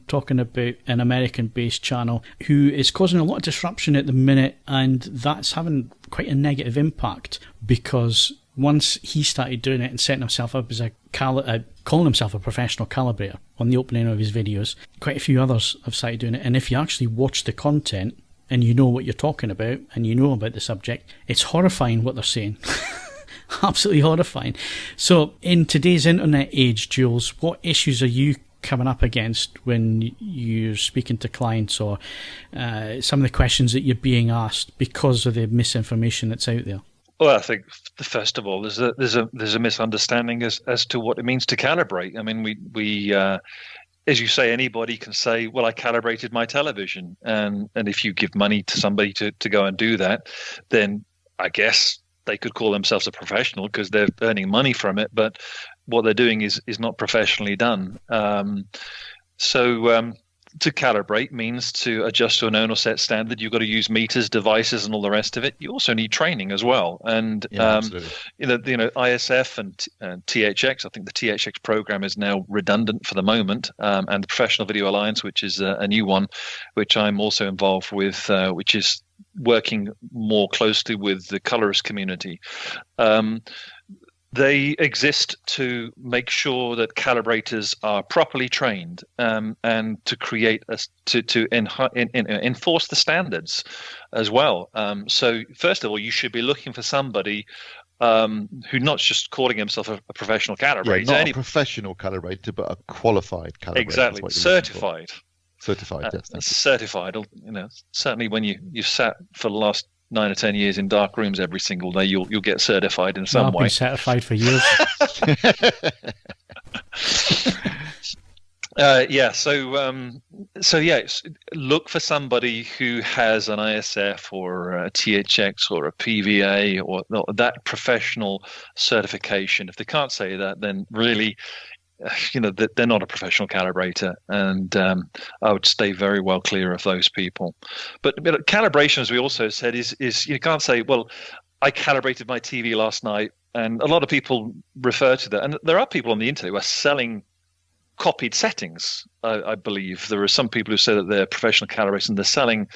talking about an American-based channel, who is causing a lot of disruption at the minute, and that's having quite a negative impact, because once he started doing it and setting himself up as calling himself a professional calibrator on the opening of his videos, quite a few others have started doing it. And if you actually watch the content and you know what you're talking about and you know about the subject, it's horrifying what they're saying. Absolutely horrifying. So in today's internet age, Jules, what issues are you coming up against when you're speaking to clients, or some of the questions that you're being asked because of the misinformation that's out there? Well, I think first of all, there's a misunderstanding as to what it means to calibrate. I mean, we as you say, anybody can say, well, I calibrated my television, and if you give money to somebody to go and do that, then I guess they could call themselves a professional because they're earning money from it. But what they're doing is not professionally done. To calibrate means to adjust to a known or set standard. You've got to use meters, devices, and all the rest of it. You also need training as well. And ISF and THX. I think the THX program is now redundant for the moment, and the Professional Video Alliance, which is a new one, which I'm also involved with, which is working more closely with the colorist community. They exist to make sure that calibrators are properly trained, and to create to enforce the standards as well. So first of all, you should be looking for somebody who not just calling himself a professional calibrator, not a professional calibrator, but a qualified calibrator. Exactly, certified. Certified, yes. Certified. Certainly when you've sat for the last 9 or 10 years in dark rooms every single day, you'll get certified in some way. I've been certified for years. Look for somebody who has an ISF or a THX or a PVA or that professional certification. If they can't say that, then really, they're not a professional calibrator, and I would stay very well clear of those people. But calibration, as we also said, is you can't say, well, I calibrated my TV last night, and a lot of people refer to that. And there are people on the internet who are selling copied settings. I believe there are some people who say that they're professional calibrators and they're selling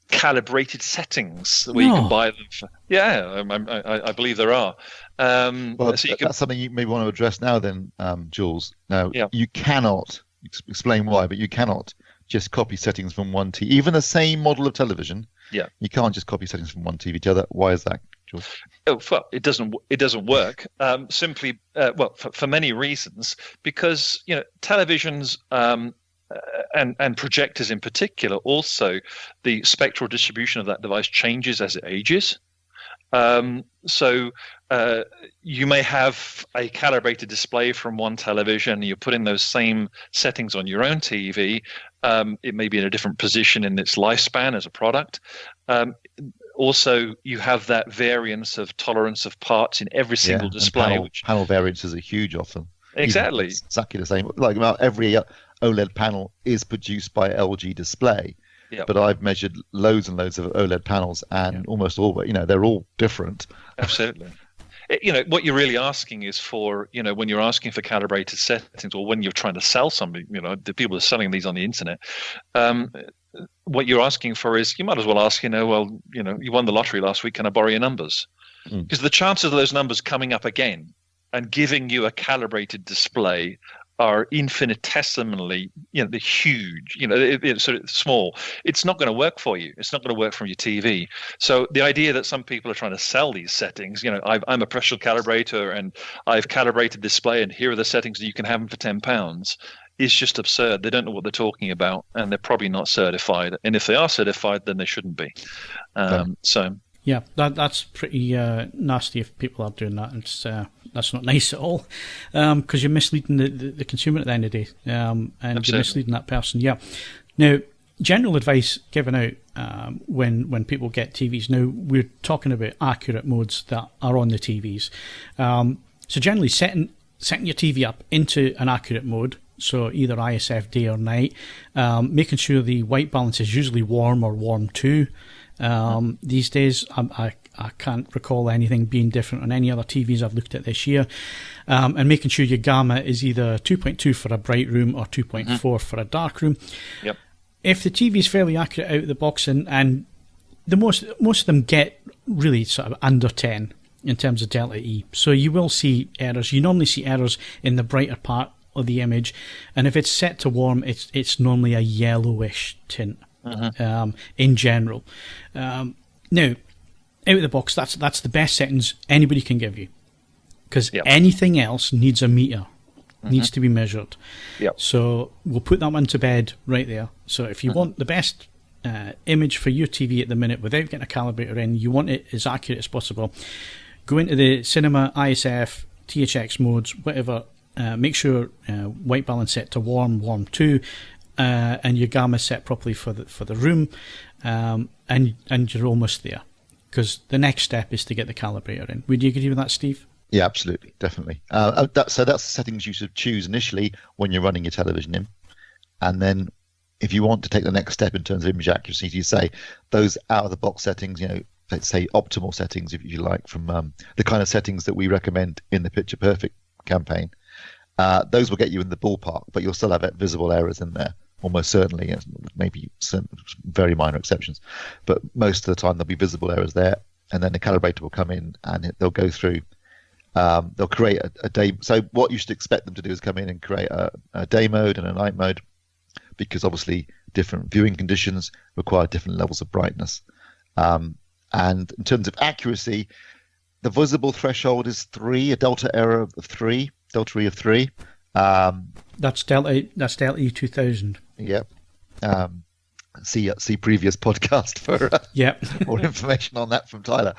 calibrated settings where you can buy them for, I believe there are. That's something you may want to address now then, Jules. Now, you cannot explain why, but you cannot just copy settings from one TV, even the same model of television. Yeah, you can't just copy settings from one TV to the other. Why is that, Jules? Oh, well, it doesn't work. Simply, for many reasons, because televisions and projectors in particular, also the spectral distribution of that device changes as it ages. So you may have a calibrated display from one television, you're putting those same settings on your own TV. It may be in a different position in its lifespan as a product. Also, you have that variance of tolerance of parts in every single display. Panel variances are huge often. Exactly. Exactly the same. Like about every OLED panel is produced by LG Display. Yep. But I've measured loads and loads of OLED panels, and almost all, they're all different. Absolutely. What you're really asking is for, when you're asking for calibrated settings, or when you're trying to sell somebody, the people are selling these on the internet. What you're asking for is, you might as well ask, you won the lottery last week, can I borrow your numbers? Because the chances of those numbers coming up again and giving you a calibrated display are infinitesimally, huge, it's sort of small. It's not going to work for you. It's not going to work from your TV. So the idea that some people are trying to sell these settings, I'm a professional calibrator and I've calibrated display and here are the settings and you can have them for £10, is just absurd. They don't know what they're talking about, and they're probably not certified. And if they are certified, then they shouldn't be. Yeah, that's pretty nasty if people are doing that. It's that's not nice at all, because you're misleading the consumer at the end of the day, and Absolutely. you're misleading that person. Yeah. Now, general advice given out when people get TVs. Now, we're talking about accurate modes that are on the TVs. So generally setting your TV up into an accurate mode, so either ISF day or night, making sure the white balance is usually warm or warm 2. These days, I can't recall anything being different on any other TVs I've looked at this year. And making sure your gamma is either 2.2 for a bright room or 2.4 for a dark room. Yep. If the TV is fairly accurate out of the box, and the most of them get really sort of under 10 in terms of delta E. So you will see errors. You normally see errors in the brighter part of the image, and if it's set to warm, it's normally a yellowish tint in general. Now, out of the box, that's the best settings anybody can give you, because anything else needs a meter, needs to be measured. Yep. So we'll put that one to bed right there. So if you want the best image for your TV at the minute without getting a calibrator in, you want it as accurate as possible, go into the cinema, ISF, THX modes, whatever. Make sure white balance set to warm 2, and your gamma set properly for the room, and you're almost there. Because the next step is to get the calibrator in. Would you agree with that, Steve? Yeah, absolutely, definitely. So that's the settings you should choose initially when you're running your television in, and then if you want to take the next step in terms of image accuracy, you say those out of the box settings, let's say optimal settings, if you like, from the kind of settings that we recommend in the Picture Perfect campaign. Those will get you in the ballpark, but you'll still have visible errors in there. Almost certainly, maybe some very minor exceptions, but most of the time there'll be visible errors there, and then the calibrator will come in and they'll go through. They'll create a day. So what you should expect them to do is come in and create a day mode and a night mode, because obviously different viewing conditions require different levels of brightness. And in terms of accuracy, the visible threshold is 3, a delta error of 3, delta E of 3. That's delta E 2000. Yep. See previous podcast for more information on that from Tyler.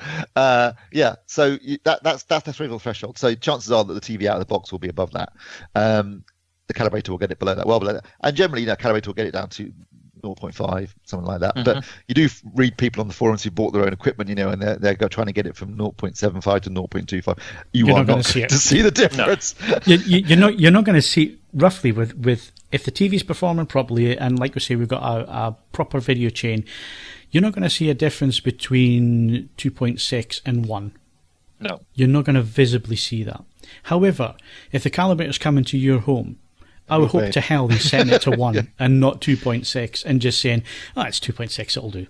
So that's the threshold. So chances are that the TV out of the box will be above that. The calibrator will get it below that, well below that, and generally, calibrator will get it down to 0.5, something like that. But you do read people on the forums who bought their own equipment, and they're trying to get it from 0.75 to 0.25. You're not going to see the difference. No. You're not going to see roughly with if the TV's performing properly, and like we say, we've got a proper video chain. You're not going to see a difference between 2.6 and 1. No, you're not going to visibly see that. However, if the calibrator's coming to your home, I would hope to hell he's setting it to 1 and not 2.6 and just saying, it's 2.6, it'll do.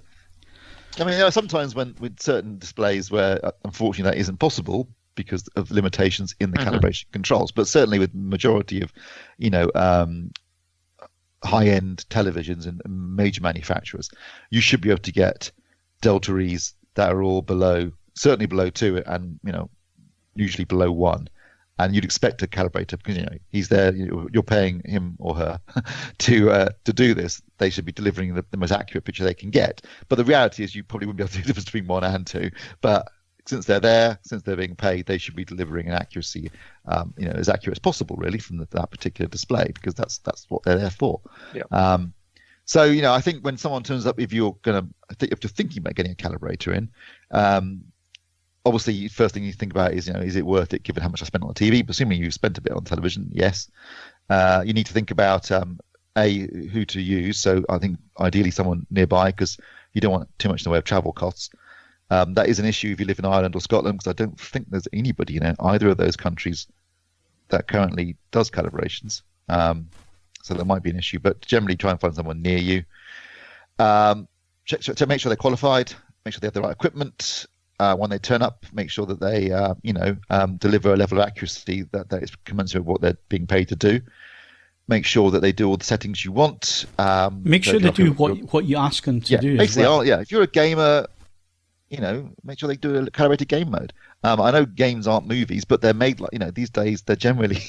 I mean, there are sometimes with certain displays where, unfortunately, that isn't possible because of limitations in the calibration controls. But certainly with the majority of, high-end televisions and major manufacturers, you should be able to get delta E's that are all certainly below 2 and, usually below 1. And you'd expect a calibrator, because he's there. You're paying him or her to do this. They should be delivering the most accurate picture they can get. But the reality is, you probably wouldn't be able to do the difference between 1 and 2. But since they're there, since they're being paid, they should be delivering an accuracy, as accurate as possible, really, from that particular display, because that's what they're there for. Yeah. So I think when someone turns up, if you're thinking about getting a calibrator in. Obviously, first thing you think about is, is it worth it given how much I spent on the TV? But assuming you've spent a bit on television, yes. You need to think about, who to use. So I think ideally someone nearby, because you don't want too much in the way of travel costs. That is an issue if you live in Ireland or Scotland, because I don't think there's anybody in either of those countries that currently does calibrations. So that might be an issue. But generally try and find someone near you. To make sure they're qualified, make sure they have the right equipment. When they turn up, make sure that they, deliver a level of accuracy that is commensurate with what they're being paid to do. Make sure that they do all the settings you want. Make sure they do what you ask them to do. Basically, if you're a gamer, make sure they do a calibrated game mode. I know games aren't movies, but they're made like, these days they're generally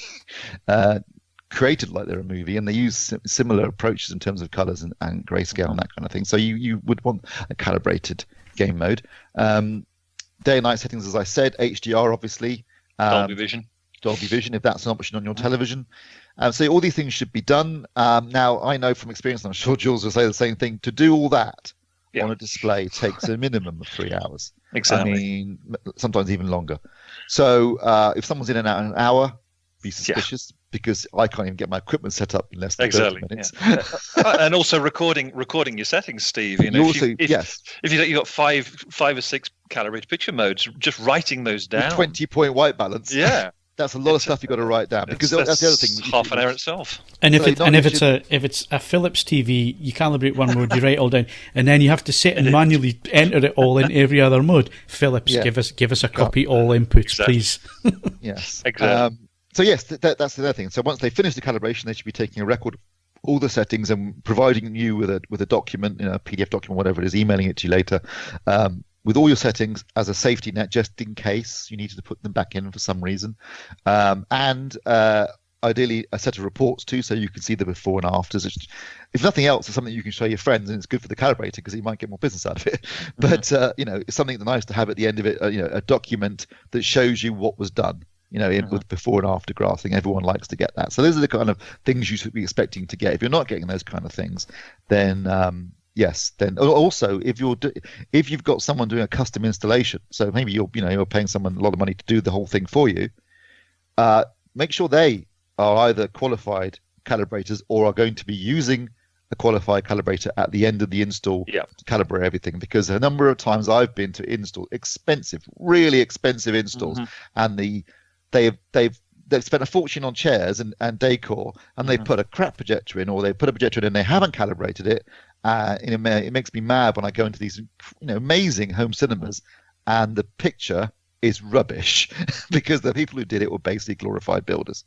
created like they're a movie, and they use similar approaches in terms of colors and grayscale and that kind of thing. So you would want a calibrated game mode. Day and night settings, as I said, HDR obviously. Dolby Vision, if that's an option on your television. So all these things should be done. Now, I know from experience, and I'm sure Jules will say the same thing, to do all that on a display takes a minimum of 3 hours. Exactly. I mean, sometimes even longer. So if someone's in and out in an hour, be suspicious, because I can't even get my equipment set up in less than 30 minutes. Yeah. And also recording your settings, Steve. If you've got five or six calibrated picture modes, just writing those down. 20-point white balance. Yeah. That's a lot of stuff you've got to write down, because that's the other thing. Half an hour itself. And if it's a Philips TV, you calibrate one mode, you write it all down, and then you have to sit and manually enter it all in every other mode. Philips, give us a copy, all inputs, please. Yes, exactly. So yes, that's the other thing. So once they finish the calibration, they should be taking a record of all the settings and providing you with a document, a PDF document, whatever it is, emailing it to you later, with all your settings as a safety net, just in case you needed to put them back in for some reason, and ideally a set of reports too, so you can see the before and afters. If nothing else, it's something you can show your friends, and it's good for the calibrator because he might get more business out of it. But it's something nice to have at the end of it. A document that shows you what was done. With before and after graphing. Everyone likes to get that. So those are the kind of things you should be expecting to get. If you're not getting those kind of things, then yes. Then also, if you've got someone doing a custom installation, so maybe you're paying someone a lot of money to do the whole thing for you, make sure they are either qualified calibrators or are going to be using a qualified calibrator at the end of the install to calibrate everything, because a number of times I've been to install really expensive installs, and they've spent a fortune on chairs and decor, and they put a crap projector in, or they put a projector in and they haven't calibrated it. It makes me mad when I go into these amazing home cinemas and the picture is rubbish because the people who did it were basically glorified builders.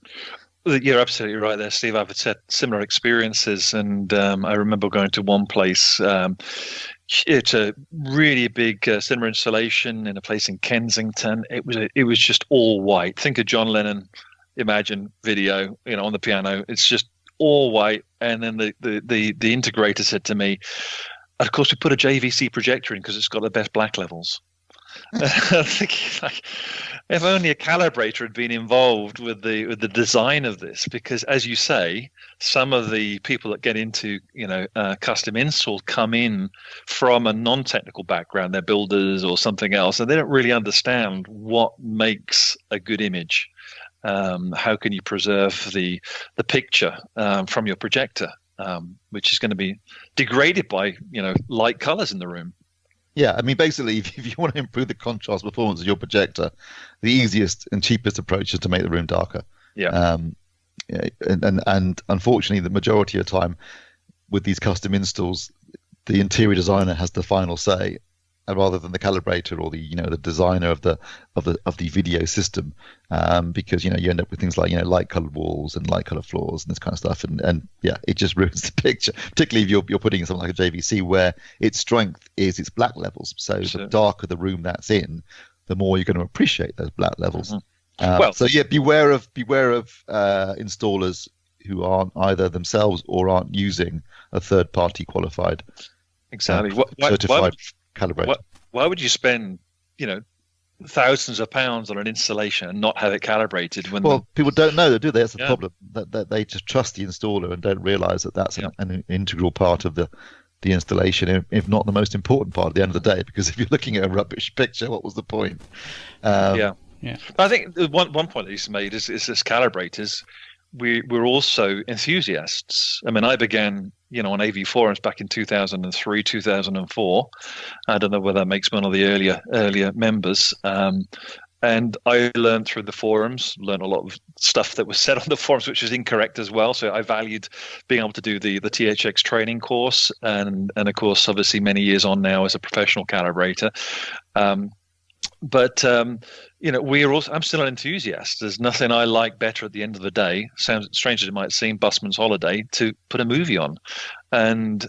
You're absolutely right there, Steve. I've had similar experiences, and I remember going to one place. It's a really big cinema installation in a place in Kensington. It was just all white. Think of John Lennon, Imagine video, on the piano. It's just all white. And then the integrator said to me, "Of course, we put a JVC projector in because it's got the best black levels." I'm thinking, if only a calibrator had been involved with the design of this, because as you say, some of the people that get into custom installs come in from a non-technical background. They're builders or something else, and they don't really understand what makes a good image. How can you preserve the picture from your projector, which is going to be degraded by light colors in the room. Yeah, I mean, basically, if you want to improve the contrast performance of your projector, the easiest and cheapest approach is to make the room darker. Yeah. And unfortunately, the majority of the time with these custom installs, the interior designer has the final say, rather than the calibrator or the designer of the video system, because you end up with things like light colored walls and light colored floors and this kind of stuff, and it just ruins the picture, particularly if you're putting in something like a JVC where its strength is its black levels. So the darker the room that's in, the more you're going to appreciate those black levels. Beware of installers who aren't either themselves or aren't using a third party qualified certified calibrator. Why would you spend thousands of pounds on an installation and not have it calibrated? People don't know, do they? That's the problem. That they just trust the installer and don't realize that that's an integral part of the installation, if not the most important part at the end of the day. Because if you're looking at a rubbish picture, what was the point? But I think one point that he's made is this calibrators. We're also enthusiasts. I mean, I began, on AVForums back in 2003, 2004. I don't know whether that makes me one of the earlier members. And I learned through the forums, learned a lot of stuff that was said on the forums, which was incorrect as well. So I valued being able to do the THX training course, and of course, obviously, many years on now as a professional calibrator. But I'm still an enthusiast. There's nothing I like better at the end of the day, sounds strange as it might seem, busman's holiday, to put a movie on. And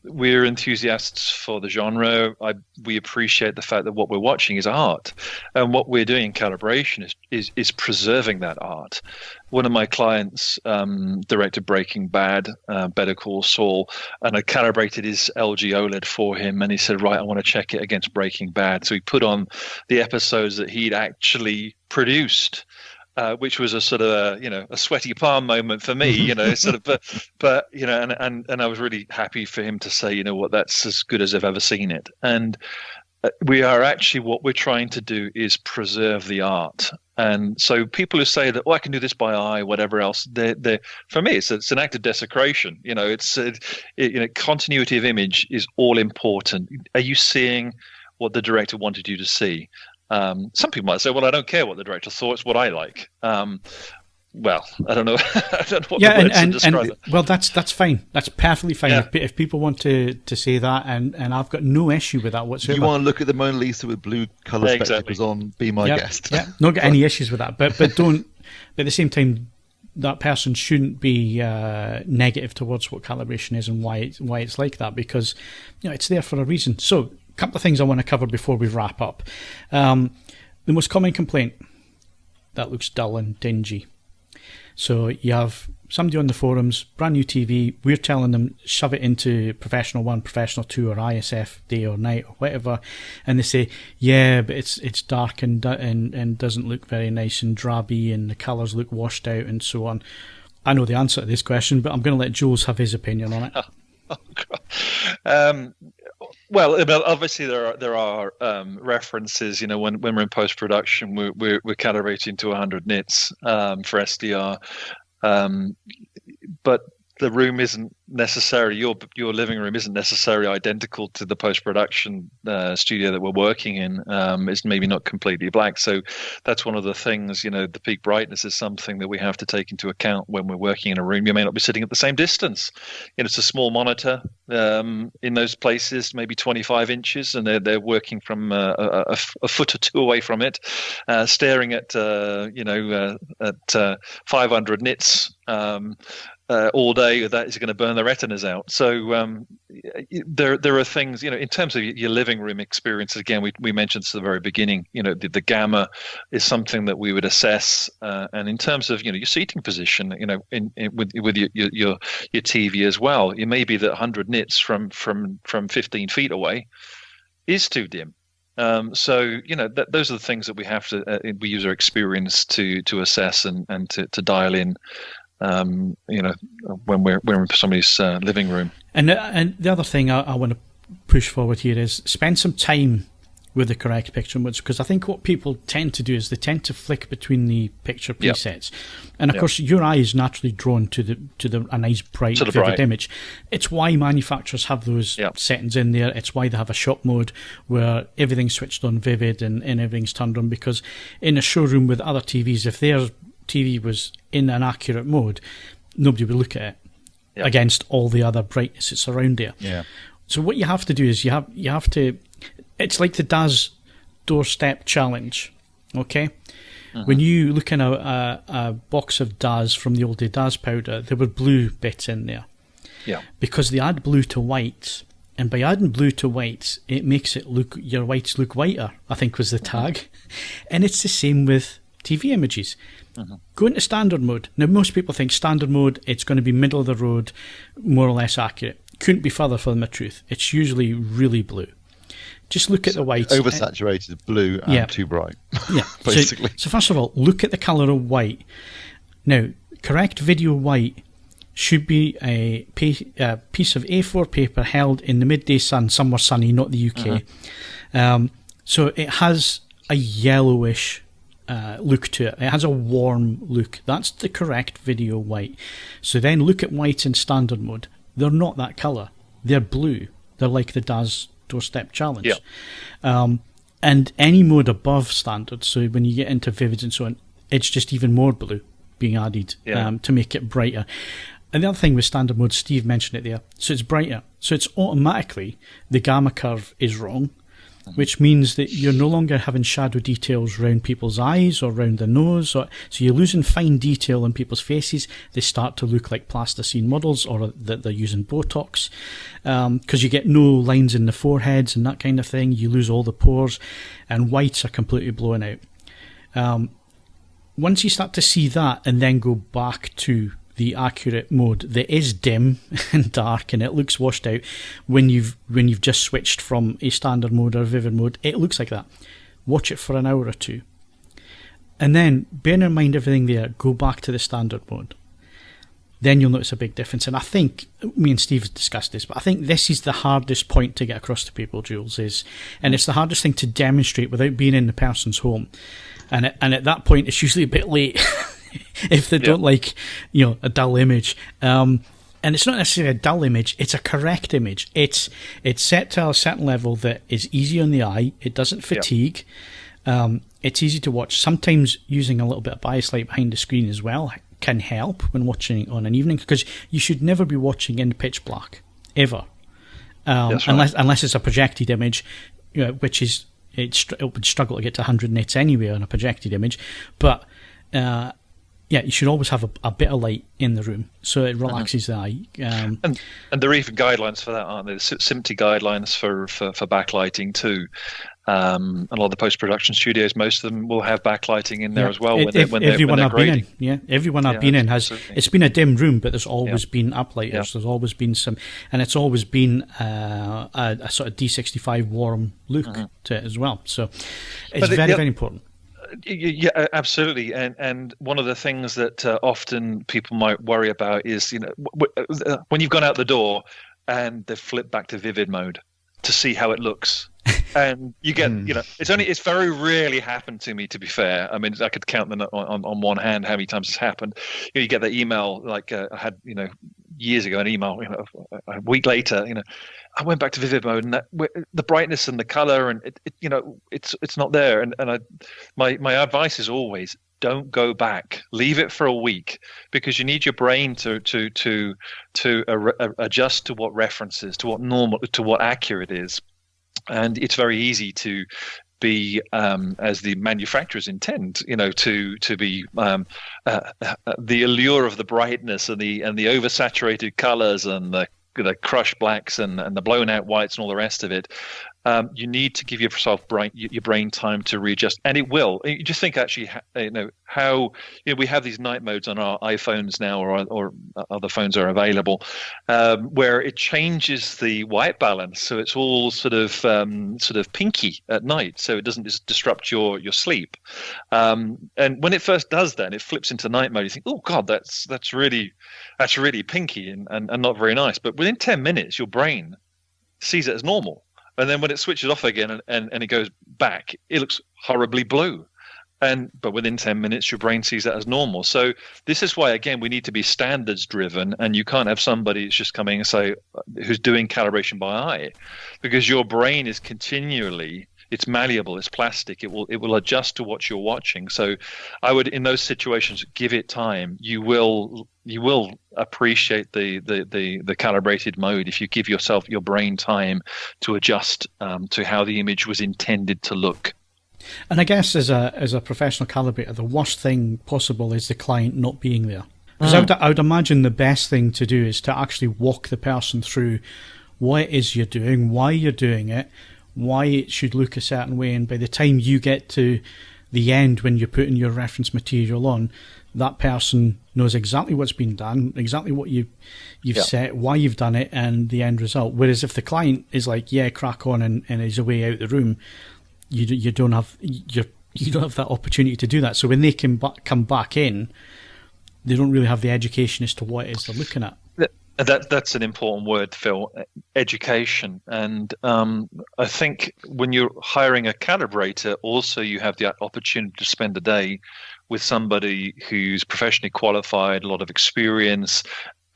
we're enthusiasts for the genre. We appreciate the fact that what we're watching is art, and what we're doing in calibration is preserving that art. One of my clients directed Breaking Bad, Better Call Saul, and I calibrated his LG OLED for him, and he said, right, I want to check it against Breaking Bad. So he put on the episodes that he'd actually produced. which was a sort of a sweaty palm moment for me, sort of, but and I was really happy for him to say, what, that's as good as I've ever seen it. And we are actually, what we're trying to do is preserve the art. And so people who say that, I can do this by eye, whatever else, they're for me, it's an act of desecration. Continuity of image is all important. Are you seeing what the director wanted you to see? Some people might say, well, I don't care what the director thought, it's what I like. Well, I don't know. I don't know what the words to describe it. Well, that's fine. That's perfectly fine. Yeah. If people want to say that, and I've got no issue with that whatsoever. You want to look at the Mona Lisa with blue colour spectacles on, be my guest. Yeah, not got any issues with that. But don't. But at the same time, that person shouldn't be negative towards what calibration is and why it's like that, because it's there for a reason. So, a couple of things I want to cover before we wrap up. The most common complaint: that looks dull and dingy. So you have somebody on the forums, brand new TV, we're telling them shove it into Professional 1, Professional 2 or ISF day or night or whatever, and they say, yeah, but it's dark and doesn't look very nice and drabby and the colours look washed out and so on. I know the answer to this question, but I'm going to let Jules have his opinion on it. Well, obviously there are references. When we're in post production, we're calibrating to 100 nits for SDR, but the room isn't necessarily your living room isn't necessarily identical to the post production studio that we're working in. It's maybe not completely black, so that's one of the things. The peak brightness is something that we have to take into account when we're working in a room. You may not be sitting at the same distance. It's a small monitor in those places, maybe 25 inches, and they're working from a foot or two away from it, staring at 500 nits. All day, that is going to burn the retinas out. So there are things, in terms of your living room experience. Again, we mentioned this at the very beginning. The gamma is something that we would assess, and in terms of your seating position, with your TV as well, it may be that 100 nits from 15 feet away is too dim. So those are the things that we have to we use our experience to assess and to dial in. When we're in somebody's living room. And the other thing I want to push forward here is spend some time with the correct picture modes, because I think what people tend to do is they tend to flick between the picture presets, and of course your eye is naturally drawn to a nice bright vivid image. It's why manufacturers have those settings in there. It's why they have a shop mode where everything's switched on vivid and everything's turned on, because in a showroom with other TVs, if their TV was in an accurate mode, nobody would look at it against all the other brightness that's around there. Yeah. So what you have to do is you have to. It's like the DAS doorstep challenge. Okay. When you look in a box of DAS from the old day DAS powder, there were blue bits in there. Yeah. Because they add blue to whites, and by adding blue to whites, it makes your whites look whiter, I think was the tag. And it's the same with TV images. Go into standard mode. Now, most people think standard mode, it's going to be middle of the road, more or less accurate. Couldn't be further from the truth. It's usually really blue. Just look at the whites. Oversaturated blue and too bright. Yeah, basically. So first of all, look at the colour of white. Now, correct video white should be a piece of A4 paper held in the midday sun, somewhere sunny, not the UK. So it has a yellowish look to it. It has a warm look. That's the correct video white. So then look at white in standard mode. They're not that colour. They're blue. They're like the DAS doorstep challenge. Yep. And any mode above standard, so when you get into vivid and so on, it's just even more blue being added to make it brighter. And the other thing with standard mode, Steve mentioned it there, so it's brighter. So it's automatically, the gamma curve is wrong, which means that you're no longer having shadow details around people's eyes or around the nose. So you're losing fine detail in people's faces. They start to look like plasticine models, or that they're using Botox, because you get no lines in the foreheads and that kind of thing. You lose all the pores, and whites are completely blown out. Once you start to see that and then go back to the accurate mode that is dim and dark and it looks washed out when you've just switched from a standard mode or vivid mode, it looks like that. Watch it for an hour or two, and then, bearing in mind everything there, go back to the standard mode. Then you'll notice a big difference. And I think, me and Steve have discussed this, but I think this is the hardest point to get across to people, Jules, and it's the hardest thing to demonstrate without being in the person's home. And at that point, it's usually a bit late if they don't like, a dull image. And it's not necessarily a dull image, it's a correct image. It's set to a certain level that is easy on the eye, it doesn't fatigue, it's easy to watch. Sometimes using a little bit of bias light behind the screen as well can help when watching on an evening, because you should never be watching in pitch black, ever. Unless it's a projected image, which is, it would struggle to get to 100 nits anyway on a projected image. But you should always have a bit of light in the room, so it relaxes the eye. And there are even guidelines for that, aren't there? There's SMPTE guidelines for backlighting too. A lot of the post-production studios, most of them will have backlighting in there as well when they're grading. Everyone I've been in has. Absolutely. It's been a dim room, but there's always been uplighters. Yeah. There's always been some, and it's always been a sort of D65 warm look to it as well. So it's very important. Yeah, absolutely. And one of the things that often people might worry about is, when you've gone out the door and they've flipped back to vivid mode to see how it looks. And you get, it's very rarely happened to me, to be fair. I mean, I could count them on one hand how many times it's happened. You get that email, like I had, years ago, an email, a week later, I went back to vivid mode, and the brightness and the color, and it's not there. And my advice is always, don't go back. Leave it for a week, because you need your brain to adjust to what references, to what normal, to what accurate is. And it's very easy to be, as the manufacturers intend, to be the allure of the brightness and the oversaturated colors and the crushed blacks and the blown out whites and all the rest of it. You need to give yourself your brain time to readjust, and it will. You just think, actually, how we have these night modes on our iPhones now, or other phones are available, where it changes the white balance, so it's all sort of pinky at night, so it doesn't disrupt your sleep. And when it first does that, it flips into night mode. You think, oh God, that's really pinky and not very nice. But within 10 minutes, your brain sees it as normal. And then when it switches off again and it goes back, it looks horribly blue. But within 10 minutes, your brain sees that as normal. So this is why, again, we need to be standards driven, and you can't have somebody that's just coming and say, who's doing calibration by eye, because your brain is continually, it's malleable, it's plastic, it will adjust to what you're watching. So I would, in those situations, give it time. You will appreciate the calibrated mode if you give your brain time to adjust to how the image was intended to look. And I guess as a professional calibrator, the worst thing possible is the client not being there. Because I would imagine the best thing to do is to actually walk the person through what it is you're doing, why you're doing it, why it should look a certain way, and by the time you get to the end when you're putting your reference material on, that person knows exactly what's been done, exactly what you've set, why you've done it, and the end result. Whereas if the client is like, yeah, crack on, and is away out the room, you don't have that opportunity to do that. So when they can come back in, they don't really have the education as to what it is they're looking at. That's an important word, Phil, education. And I think when you're hiring a calibrator, also you have the opportunity to spend a day with somebody who's professionally qualified, a lot of experience,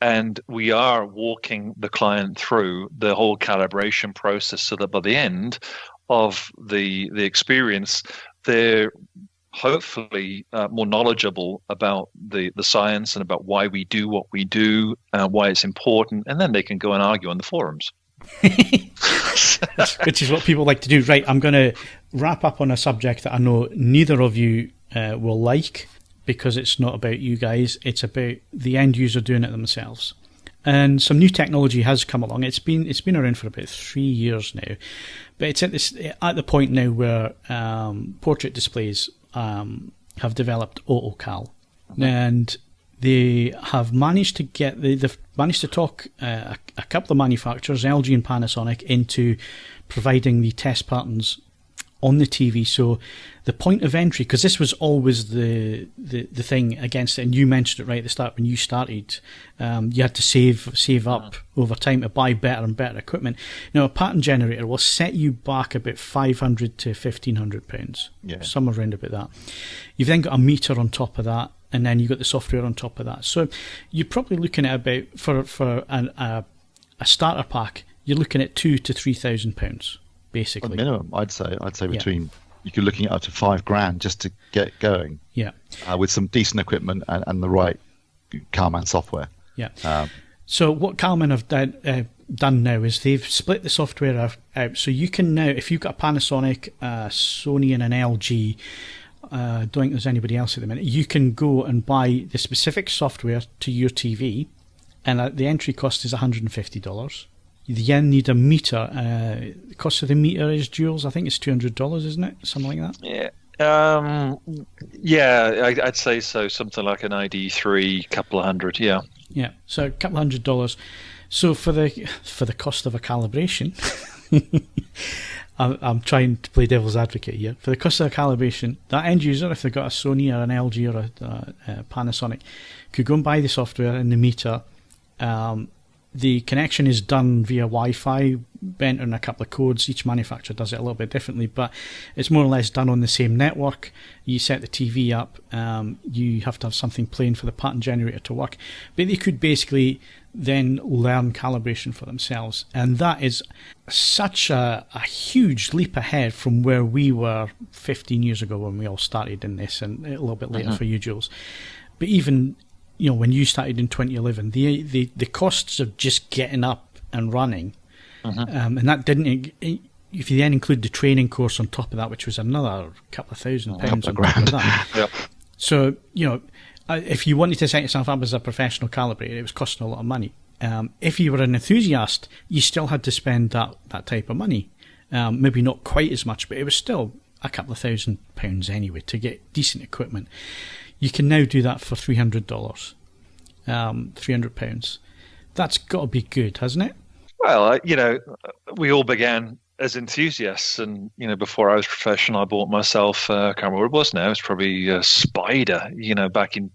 and we are walking the client through the whole calibration process so that by the end of the experience, they're hopefully more knowledgeable about the science and about why we do what we do, why it's important, and then they can go and argue on the forums. Which is what people like to do. Right, I'm going to wrap up on a subject that I know neither of you will like, because it's not about you guys, it's about the end user doing it themselves. And some new technology has come along. It's been around for about 3 years now, but it's at the point now where portrait displays have developed AutoCal, and they have managed to talk a couple of manufacturers, LG and Panasonic, into providing the test patterns on the TV. So the point of entry, because this was always the thing against it, and you mentioned it right at the start when you started, you had to save up over time to buy better and better equipment. Now, a pattern generator will set you back about £500 to £1,500, somewhere around about that. You've then got a meter on top of that, and then you've got the software on top of that. So you're probably looking at about, for a starter pack, you're looking at £2,000 to £3,000, basically. Minimum, I'd say between, you're looking at up to $5,000 just to get going. Yeah. With some decent equipment and the right Calman software. Yeah. So what Calman have done now is they've split the software out. So you can now, if you've got a Panasonic, Sony and an LG, don't think there's anybody else at the minute, you can go and buy the specific software to your TV, and the entry cost is $150. You then need a meter. The cost of the meter is, Jules, I think it's $200, isn't it? Something like that? Yeah. I'd say so. Something like an ID3, couple of hundred, yeah. Yeah, so a couple $100. So for the cost of a calibration, I'm trying to play devil's advocate here. For the cost of a calibration, that end user, if they've got a Sony or an LG or a Panasonic, could go and buy the software and the meter. The connection is done via Wi-Fi, entering a couple of codes. Each manufacturer does it a little bit differently, but it's more or less done on the same network. You set the TV up. You have to have something playing for the pattern generator to work. But they could basically then learn calibration for themselves. And that is such a huge leap ahead from where we were 15 years ago when we all started in this, and a little bit later for you, Jules. But even, when you started in 2011, the costs of just getting up and running, and that didn't, if you then include the training course on top of that, which was another couple of £1,000 on top of that. Yep. So, if you wanted to set yourself up as a professional calibrator, it was costing a lot of money. If you were an enthusiast, you still had to spend that type of money. Maybe not quite as much, but it was still a couple of £1,000 anyway to get decent equipment. You can now do that for $300, £300. That's got to be good, hasn't it? Well, we all began as enthusiasts, and before I was professional, I bought myself, I can't remember what it was now, it's probably a Spider, back in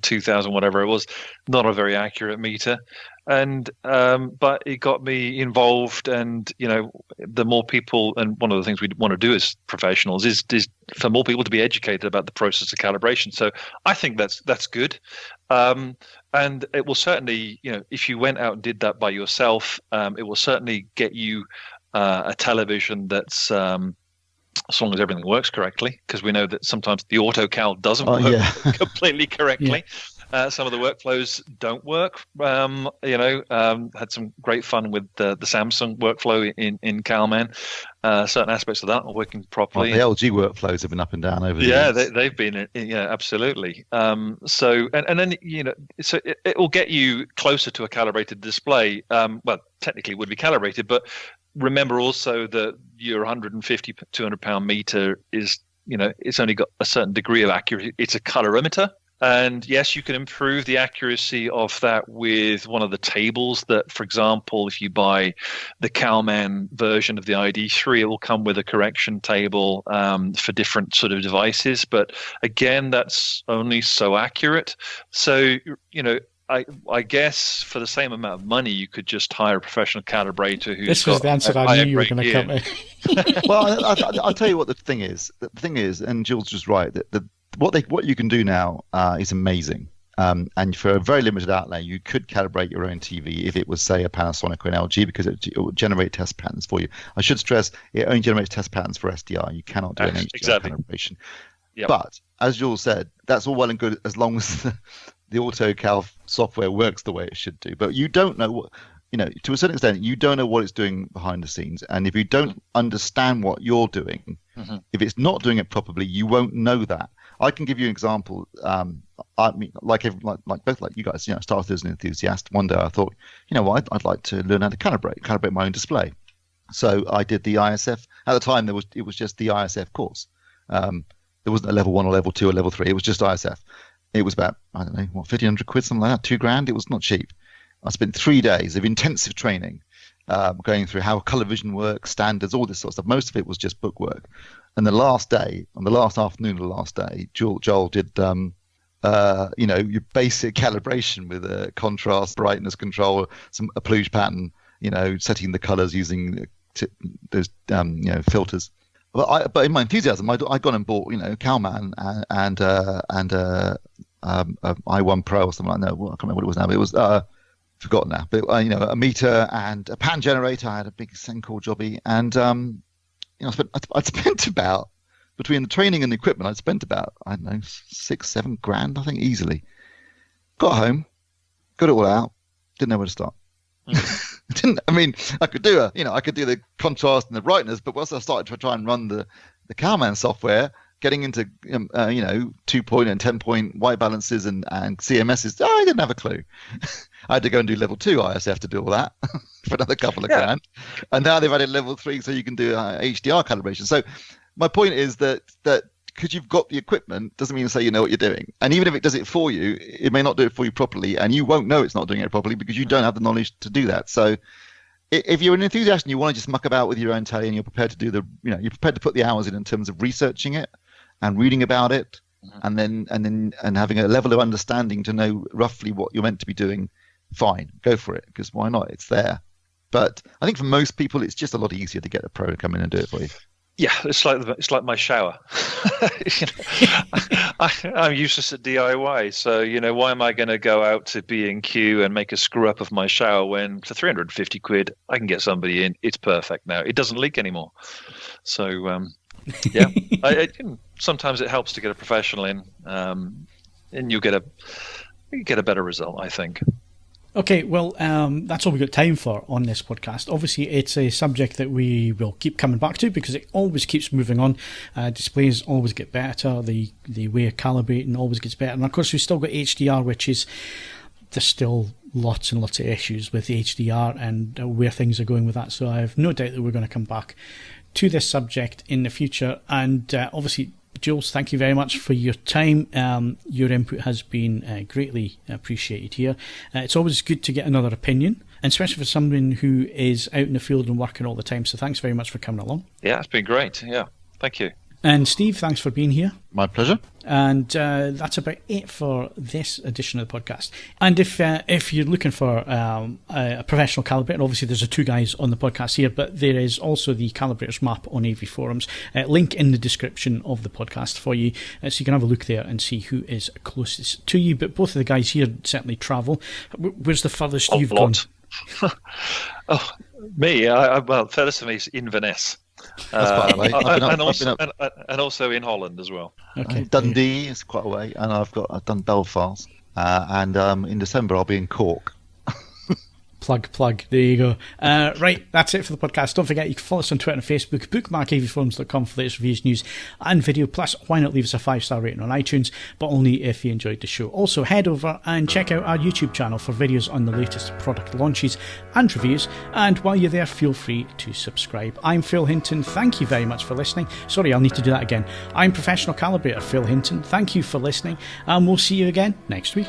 2000, whatever it was, not a very accurate meter, and but it got me involved, and the more people, and one of the things we want to do as professionals is for more people to be educated about the process of calibration. So I think that's good, and it will certainly, if you went out and did that by yourself, it will certainly get you a television that's as long as everything works correctly, because we know that sometimes the autocal doesn't work completely correctly. Some of the workflows don't work. Had some great fun with the Samsung workflow in Calman. Certain aspects of that are working properly. Well, the LG workflows have been up and down over the years. They've been, absolutely. So then so it will get you closer to a calibrated display. Well, technically it would be calibrated, but remember also that your 150, 200-pound meter is, it's only got a certain degree of accuracy. It's a colorimeter. And yes, you can improve the accuracy of that with one of the tables that, for example, if you buy the Calman version of the ID3, it will come with a correction table for different sort of devices. But again, that's only so accurate. So, I guess for the same amount of money, you could just hire a professional calibrator who's This was the answer I knew you were going to come with. Well, I'll tell you what the thing is. The thing is, and Jules was right, that what you can do now is amazing. And for a very limited outlay, you could calibrate your own TV if it was, say, a Panasonic or an LG, because it will generate test patterns for you. I should stress, it only generates test patterns for SDR. You cannot do an HDR calibration. Yep. But as Jules said, that's all well and good as long as the AutoCal software works the way it should do. But you don't know what, to a certain extent, you don't know what it's doing behind the scenes. And if you don't understand what you're doing, if it's not doing it properly, you won't know that. I can give you an example. I mean, like both like you guys, started as an enthusiast. One day I thought, I'd like to learn how to calibrate my own display. So I did the ISF. At the time, it was just the ISF course. There wasn't a level 1 or level 2 or level 3. It was just ISF. It was about, I don't know, £1,500, something like that, £2,000. It was not cheap. I spent 3 days of intensive training, going through how colour vision works, standards, all this sort of stuff. Most of it was just book work. And the last day, on the last afternoon of the last day, Joel did, your basic calibration with a contrast, brightness control, a plumage pattern, setting the colours using those, filters. But in my enthusiasm, I'd gone and bought, Calman and I1 Pro or something like that. I can't remember what it was now, but it was forgotten now. But a meter and a pan generator. I had a big Sencore jobby, and I'd spent about, between the training and the equipment, I'd spent about, I don't know, $6-7 I think, easily. Got home, got it all out, didn't know where to start. I could do the contrast and the brightness, but once I started to try and run the Calman software, getting into 2-point and 10-point white balances and CMSs, I didn't have a clue. I had to go and do level 2 ISF to do all that for another couple of grand. And now they've added level 3, so you can do HDR calibration. So my point is that because you've got the equipment doesn't mean to say you know what you're doing. And even if it does it for you, it may not do it for you properly, and you won't know it's not doing it properly because you don't have the knowledge to do that. So if you're an enthusiast and you want to just muck about with your own telly and you're prepared to do you're prepared to put the hours in terms of researching it and reading about it, and then having a level of understanding to know roughly what you're meant to be doing, fine, go for it, because why not? It's there. But I think for most people, it's just a lot easier to get a pro to come in and do it for you. Yeah, it's like my shower. I'm useless at DIY, so why am I going to go out to B&Q and make a screw up of my shower when for 350 quid I can get somebody in? It's perfect now. It doesn't leak anymore. So yeah, sometimes it helps to get a professional in, and you get a better result, I think. Okay, well, that's all we've got time for on this podcast. Obviously, it's a subject that we will keep coming back to because it always keeps moving on. Displays always get better. The way of calibrating always gets better. And, of course, we've still got HDR, which is there's still lots and lots of issues with HDR and where things are going with that. So I have no doubt that we're going to come back to this subject in the future. And obviously, Jules, thank you very much for your time. Your input has been greatly appreciated here. It's always good to get another opinion, and especially for someone who is out in the field and working all the time. So thanks very much for coming along. Yeah, it's been great. Yeah, thank you. And Steve, thanks for being here. My pleasure. And that's about it for this edition of the podcast. And if you're looking for a professional calibrator, obviously there's the two guys on the podcast here, but there is also the calibrators map on AVForums. Link in the description of the podcast for you, so you can have a look there and see who is closest to you. But both of the guys here certainly travel. Where's the furthest you've gone? Oh, me? Well, furthest to me is Inverness. That's quite a way. And also in Holland as well. Okay. Dundee is quite a way, and I've done Belfast, and in December I'll be in Cork. Plug. There you go. Right, that's it for the podcast. Don't forget, you can follow us on Twitter and Facebook. Bookmark avforums.com for latest reviews, news, and video. Plus, why not leave us a 5-star rating on iTunes, but only if you enjoyed the show. Also, head over and check out our YouTube channel for videos on the latest product launches and reviews. And while you're there, feel free to subscribe. I'm Phil Hinton. Thank you very much for listening. Sorry, I'll need to do that again. I'm professional calibrator Phil Hinton. Thank you for listening, and we'll see you again next week.